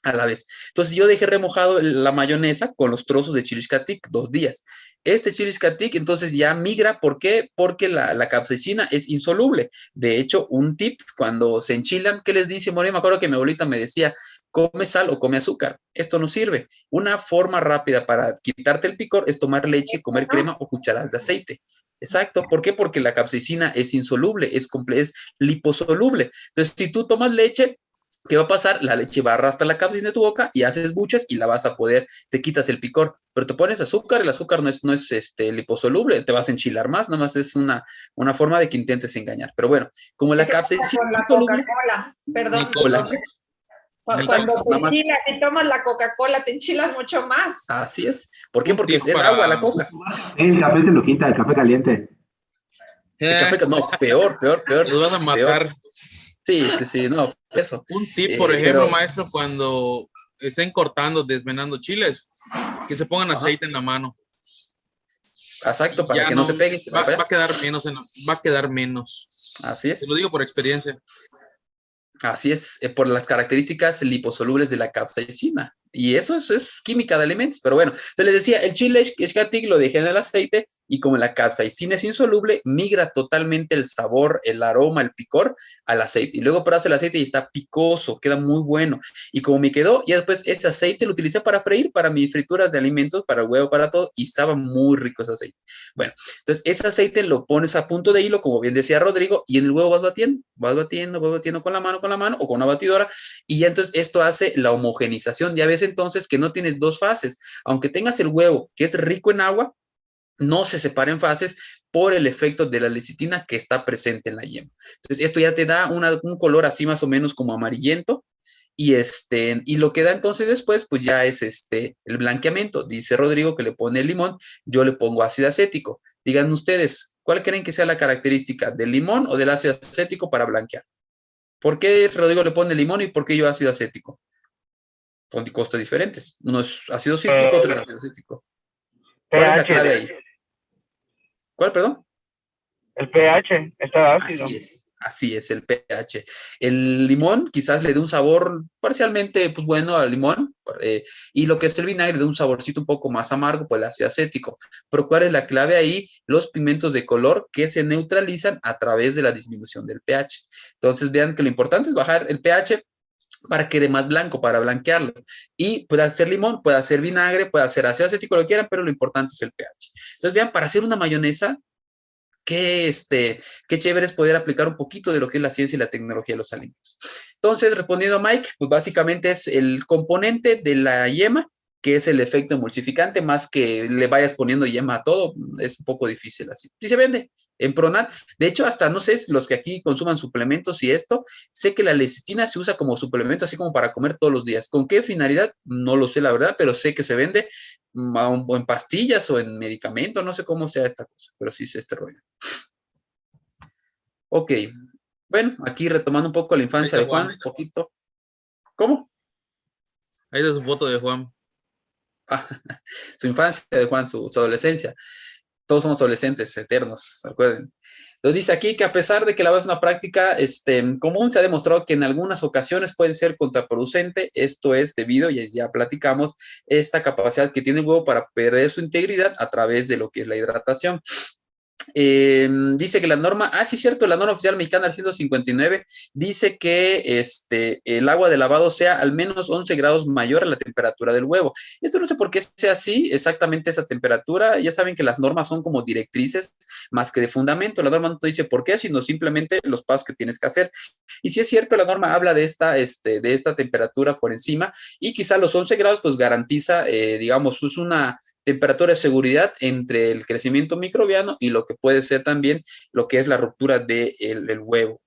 a la vez. Entonces yo dejé remojado la mayonesa con los trozos de chile xcatic 2 días. Este chile xcatic entonces ya migra, ¿por qué? Porque la capsaicina es insoluble. De hecho, un tip, cuando se enchilan, ¿qué les dice? Bueno, me acuerdo que mi abuelita me decía, come sal o come azúcar. Esto no sirve. Una forma rápida para quitarte el picor es tomar leche, comer crema o cucharadas de aceite. Exacto. ¿Por qué? Porque la capsaicina es insoluble, es liposoluble. Entonces, si tú tomas leche, ¿qué va a pasar? La leche va a arrastrar la capsaicina de tu boca y haces buches y la vas a poder, te quitas el picor. Pero te pones azúcar, el azúcar no es liposoluble, te vas a enchilar más, nada más es una forma de que intentes engañar. Pero bueno, como la capsaicina con la es insoluble, Coca-Cola, perdón. Nicola. Cuando te Nada más. enchilas y tomas la Coca-Cola, te enchilas mucho más. Así es. ¿Por qué? Un Porque tip es para- agua la coca. El café te lo quita, el café caliente. El café, no, peor. Los vas a matar. Peor. Sí, no, eso. Un tip, por ejemplo, pero, maestro, cuando estén cortando, desmenando chiles, que se pongan Ajá. aceite en la mano. Exacto, para Ya que no se pegue. va a quedar menos, va a quedar menos. Así es. Te lo digo por experiencia. Así es, por las características liposolubles de la capsaicina. Y eso es química de alimentos. Pero bueno, entonces les decía, el chile xcatic lo dejé en el aceite y como la capsaicina es insoluble, migra totalmente el sabor, el aroma, el picor al aceite. Y luego pruebas el aceite y está picoso, queda muy bueno. Y como me quedó, ya después ese aceite lo utilicé para freír, para mis frituras de alimentos, para el huevo, para todo, y estaba muy rico ese aceite. Bueno, entonces ese aceite lo pones a punto de hilo, como bien decía Rodrigo, y en el huevo vas batiendo con la mano o con una batidora, y ya entonces esto hace la homogenización. Ya ves entonces que no tienes dos fases. Aunque tengas el huevo que es rico en agua, no se separa en fases por el efecto de la lecitina que está presente en la yema. Entonces esto ya te da un color así más o menos como amarillento, y lo que da entonces después, pues ya es el blanqueamiento. Dice Rodrigo que le pone limón, yo le pongo ácido acético. Digan ustedes, ¿cuál creen que sea la característica del limón o del ácido acético para blanquear? ¿Por qué Rodrigo le pone limón y por qué yo ácido acético? Son costos diferentes. Uno es ácido cítrico, otro es ácido acético. ¿Cuál es la clave ahí? ¿Cuál, perdón? El pH está ácido. Así es, el pH. El limón quizás le dé un sabor parcialmente, pues bueno, al limón, y lo que es el vinagre le da un saborcito un poco más amargo por el ácido acético. Pero ¿cuál es la clave ahí? Los pigmentos de color que se neutralizan a través de la disminución del pH. Entonces vean que lo importante es bajar el pH para que quede más blanco, para blanquearlo. Y puede ser limón, puede ser vinagre, puede ser ácido acético, lo que quieran, pero lo importante es el pH. Entonces vean, para hacer una mayonesa, qué chévere es poder aplicar un poquito de lo que es la ciencia y la tecnología de los alimentos. Entonces, respondiendo a Mike, pues básicamente es el componente de la yema, que es el efecto emulsificante, más que le vayas poniendo yema a todo, es un poco difícil así. Sí se vende en Pronat. De hecho, hasta no sé, los que aquí consuman suplementos y esto, sé que la lecitina se usa como suplemento, así como para comer todos los días. ¿Con qué finalidad? No lo sé, la verdad, pero sé que se vende o en pastillas o en medicamento, no sé cómo sea esta cosa, pero sí sé este rollo. Ok, bueno, aquí retomando un poco la infancia de Juan, un poquito. ¿Cómo? Ahí está su foto de Juan. Su infancia de Juan, su adolescencia. Todos somos adolescentes eternos, recuerden. Entonces dice aquí que a pesar de que la es una práctica común, se ha demostrado que en algunas ocasiones puede ser contraproducente. Esto es debido, ya platicamos, esta capacidad que tiene el huevo para perder su integridad a través de lo que es la hidratación. Dice que la norma, sí, cierto, la norma oficial mexicana del 159 dice que el agua de lavado sea al menos 11 grados mayor a la temperatura del huevo. Esto no sé por qué sea así, exactamente esa temperatura. Ya saben que las normas son como directrices más que de fundamento. La norma no te dice por qué, sino simplemente los pasos que tienes que hacer. Y si es cierto, la norma habla de esta temperatura por encima y quizá los 11 grados pues garantiza, digamos, es una temperatura de seguridad entre el crecimiento microbiano y lo que puede ser también lo que es la ruptura del huevo.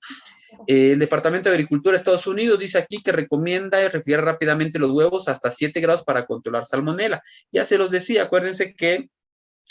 El Departamento de Agricultura de Estados Unidos dice aquí que recomienda refrigerar rápidamente los huevos hasta 7 grados para controlar salmonela. Ya se los decía, acuérdense que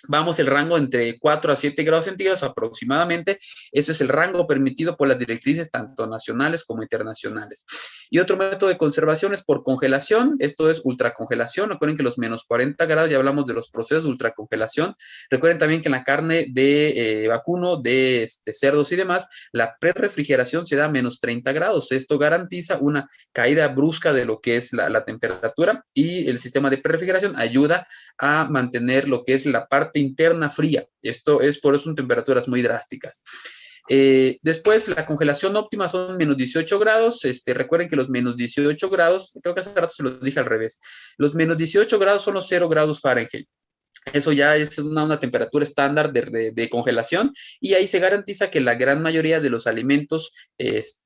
vamos el rango entre 4 a 7 grados centígrados aproximadamente. Ese es el rango permitido por las directrices tanto nacionales como internacionales. Y otro método de conservación es por congelación. Esto es ultracongelación. Recuerden que los menos 40 grados, ya hablamos de los procesos de ultracongelación. Recuerden también que en la carne de vacuno, de cerdos y demás, la prerefrigeración se da a menos 30 grados. Esto garantiza una caída brusca de lo que es la temperatura, y el sistema de prerefrigeración ayuda a mantener lo que es la parte interna fría. Esto es por eso en temperaturas muy drásticas. Después, la congelación óptima son menos 18 grados. Recuerden que los menos 18 grados, creo que hace rato se los dije al revés, los menos 18 grados son los 0 grados Fahrenheit. Eso ya es una temperatura estándar de congelación, y ahí se garantiza que la gran mayoría de los alimentos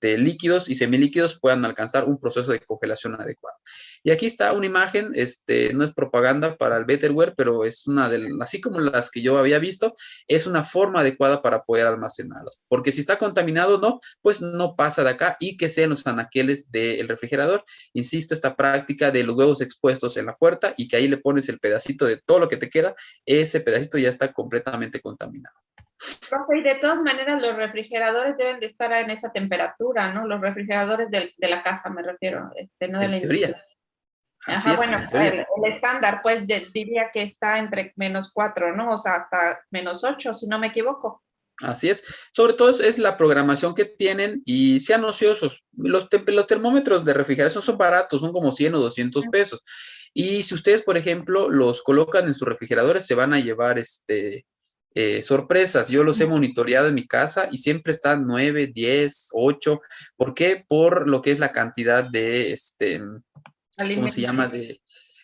líquidos y semilíquidos puedan alcanzar un proceso de congelación adecuado. Y aquí está una imagen, no es propaganda para el Betterware, pero es una así como las que yo había visto, es una forma adecuada para poder almacenarlos. Porque si está contaminado, no, pues no pasa de acá, y que sean los anaqueles del refrigerador. Insisto, esta práctica de los huevos expuestos en la puerta y que ahí le pones el pedacito de todo lo que te queda, ese pedacito ya está completamente contaminado. Profe, y de todas maneras los refrigeradores deben de estar en esa temperatura, ¿no? Los refrigeradores de la casa, me refiero, no de la industria. Ajá, bueno, el estándar, pues diría que está entre menos 4, ¿no? O sea, hasta menos 8, si no me equivoco. Así es, sobre todo es la programación que tienen, y sean ociosos. Los termómetros de refrigeración son baratos, son como 100 o 200 pesos. Y si ustedes, por ejemplo, los colocan en sus refrigeradores, se van a llevar sorpresas. Yo los he monitoreado en mi casa y siempre están 9, 10, 8. ¿Por qué? Por lo que es la cantidad de, ¿cómo se llama?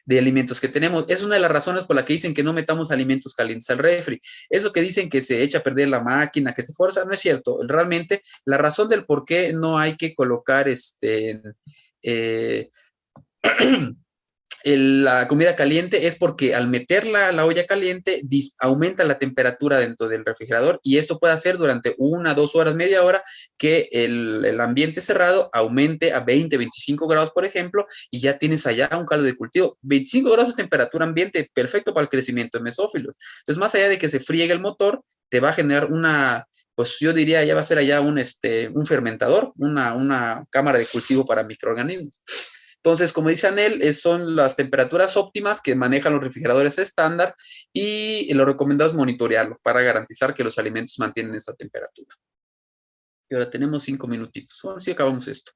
De alimentos que tenemos. Es una de las razones por la que dicen que no metamos alimentos calientes al refri. Eso que dicen que se echa a perder la máquina, que se fuerza, no es cierto. Realmente, la razón del por qué no hay que colocar la comida caliente es porque al meterla a la olla caliente aumenta la temperatura dentro del refrigerador, y esto puede hacer durante 1, 2 horas, media hora, que el ambiente cerrado aumente a 20, 25 grados, por ejemplo, y ya tienes allá un caldo de cultivo. 25 grados de temperatura ambiente, perfecto para el crecimiento de mesófilos. Entonces, más allá de que se friegue el motor, te va a generar pues yo diría, ya va a ser allá un fermentador, una cámara de cultivo para microorganismos. Entonces, como dice Anel, son las temperaturas óptimas que manejan los refrigeradores estándar, y lo recomendado es monitorearlo para garantizar que los alimentos mantienen esta temperatura. Y ahora tenemos 5 minutitos. Bueno, sí, acabamos esto.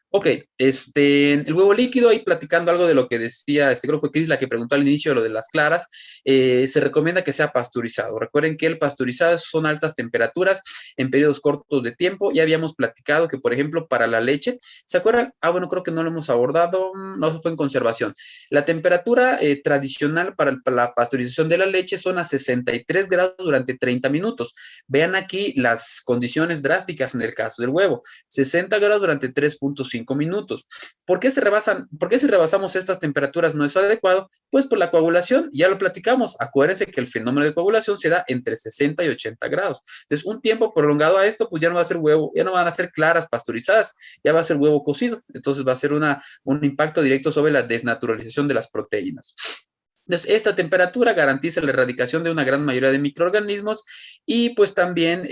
Ok, el huevo líquido, ahí platicando algo de lo que decía, creo que fue Cris la que preguntó al inicio de lo de las claras. Se recomienda que sea pasteurizado. Recuerden que el pasteurizado son altas temperaturas en periodos cortos de tiempo. Ya habíamos platicado que, por ejemplo, para la leche, ¿se acuerdan? Bueno, creo que no lo hemos abordado, no, fue en conservación. La temperatura tradicional para la pasteurización de la leche son a 63 grados durante 30 minutos. Vean aquí las condiciones drásticas en el caso del huevo. 60 grados durante 3.5 minutos. ¿Por qué si rebasamos estas temperaturas no es adecuado? Pues por la coagulación, ya lo platicamos. Acuérdense que el fenómeno de coagulación se da entre 60 y 80 grados. Entonces, un tiempo prolongado a esto, pues ya no va a ser huevo, ya no van a ser claras pasteurizadas, ya va a ser huevo cocido. Entonces, va a ser un impacto directo sobre la desnaturalización de las proteínas. Entonces, esta temperatura garantiza la erradicación de una gran mayoría de microorganismos, y pues también,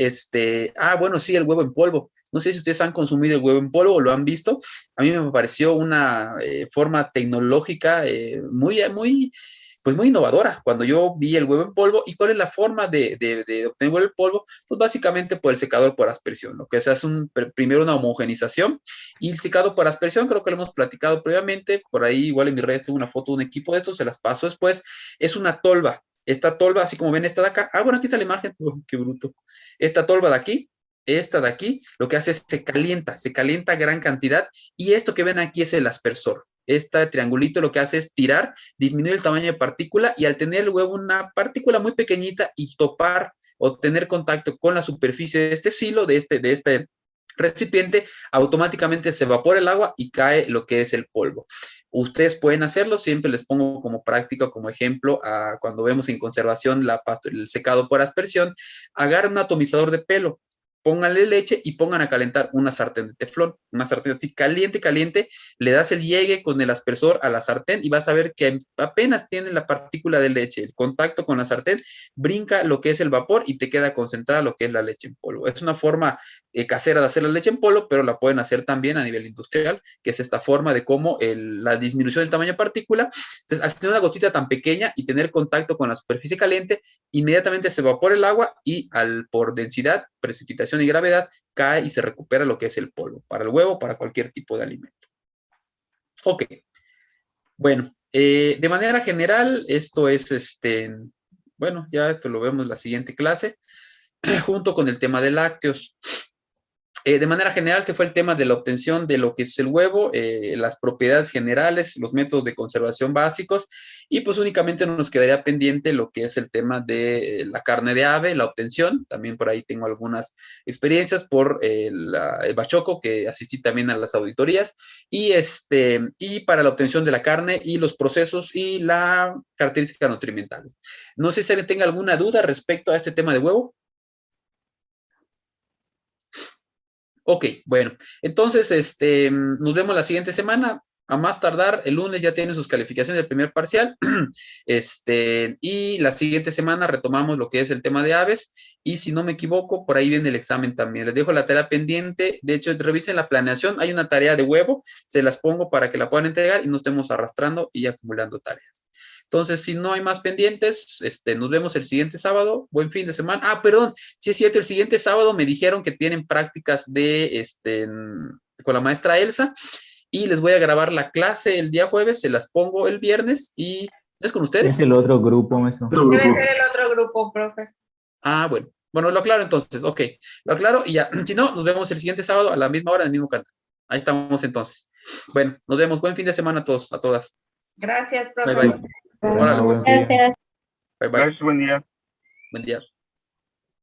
bueno, sí, el huevo en polvo. No sé si ustedes han consumido el huevo en polvo o lo han visto. A mí me pareció una forma tecnológica muy, muy, pues muy innovadora. Cuando yo vi el huevo en polvo, ¿y cuál es la forma de obtener huevo en polvo? Pues básicamente por el secador por aspersión, lo que se hace primero una homogenización, y el secado por aspersión, creo que lo hemos platicado previamente, por ahí igual en mis redes tengo una foto de un equipo de estos, se las paso después, es una tolva. Esta tolva, así como ven esta de acá, bueno, aquí está la imagen, qué bruto. Esta tolva de aquí, esta de aquí, lo que hace es se calienta a gran cantidad, y esto que ven aquí es el aspersor. Este triangulito lo que hace es tirar, disminuir el tamaño de partícula, y al tener el huevo una partícula muy pequeñita y topar o tener contacto con la superficie de este silo, de este recipiente, automáticamente se evapora el agua y cae lo que es el polvo. Ustedes pueden hacerlo, siempre les pongo como práctica, como ejemplo, cuando vemos en conservación el secado por aspersión, agarren un atomizador de pelo, pónganle leche y pongan a calentar una sartén de teflón, una sartén así caliente, le das el llegue con el aspersor a la sartén y vas a ver que apenas tiene la partícula de leche, el contacto con la sartén, brinca lo que es el vapor y te queda concentrada lo que es la leche en polvo. Es una forma casera de hacer la leche en polvo, pero la pueden hacer también a nivel industrial, que es esta forma de cómo la disminución del tamaño de partícula. Entonces, al tener una gotita tan pequeña y tener contacto con la superficie caliente, inmediatamente se evapora el agua y por densidad, precipitación y gravedad, cae y se recupera lo que es el polvo, para el huevo, para cualquier tipo de alimento. Ok. Bueno, de manera general, esto es, bueno, ya esto lo vemos en la siguiente clase, junto con el tema de lácteos. De manera general, este fue el tema de la obtención de lo que es el huevo, las propiedades generales, los métodos de conservación básicos, y pues únicamente nos quedaría pendiente lo que es el tema de la carne de ave, la obtención. También por ahí tengo algunas experiencias por el bachoco, que asistí también a las auditorías, y para la obtención de la carne y los procesos y la característica nutrimental. No sé si alguien tenga alguna duda respecto a este tema de huevo. Ok, bueno, entonces nos vemos la siguiente semana. A más tardar, el lunes ya tienen sus calificaciones del primer parcial. Y la siguiente semana retomamos lo que es el tema de aves. Y si no me equivoco, por ahí viene el examen también. Les dejo la tarea pendiente. De hecho, revisen la planeación. Hay una tarea de huevo. Se las pongo para que la puedan entregar y no estemos arrastrando y acumulando tareas. Entonces, si no hay más pendientes, nos vemos el siguiente sábado. Buen fin de semana. Ah, perdón, sí es cierto, el siguiente sábado me dijeron que tienen prácticas con la maestra Elsa, y les voy a grabar la clase el día jueves, se las pongo el viernes. ¿Y es con ustedes? Es el otro grupo, maestro. Debe ser el otro grupo, profe. Ah, bueno. Bueno, lo aclaro entonces. Ok, lo aclaro y ya. Si no, nos vemos el siguiente sábado a la misma hora en el mismo canal. Ahí estamos entonces. Bueno, nos vemos. Buen fin de semana a todos, a todas. Gracias, profe. Bye, bye. Órale, pues. Gracias. Bye, bye. Gracias, buen día. Buen día.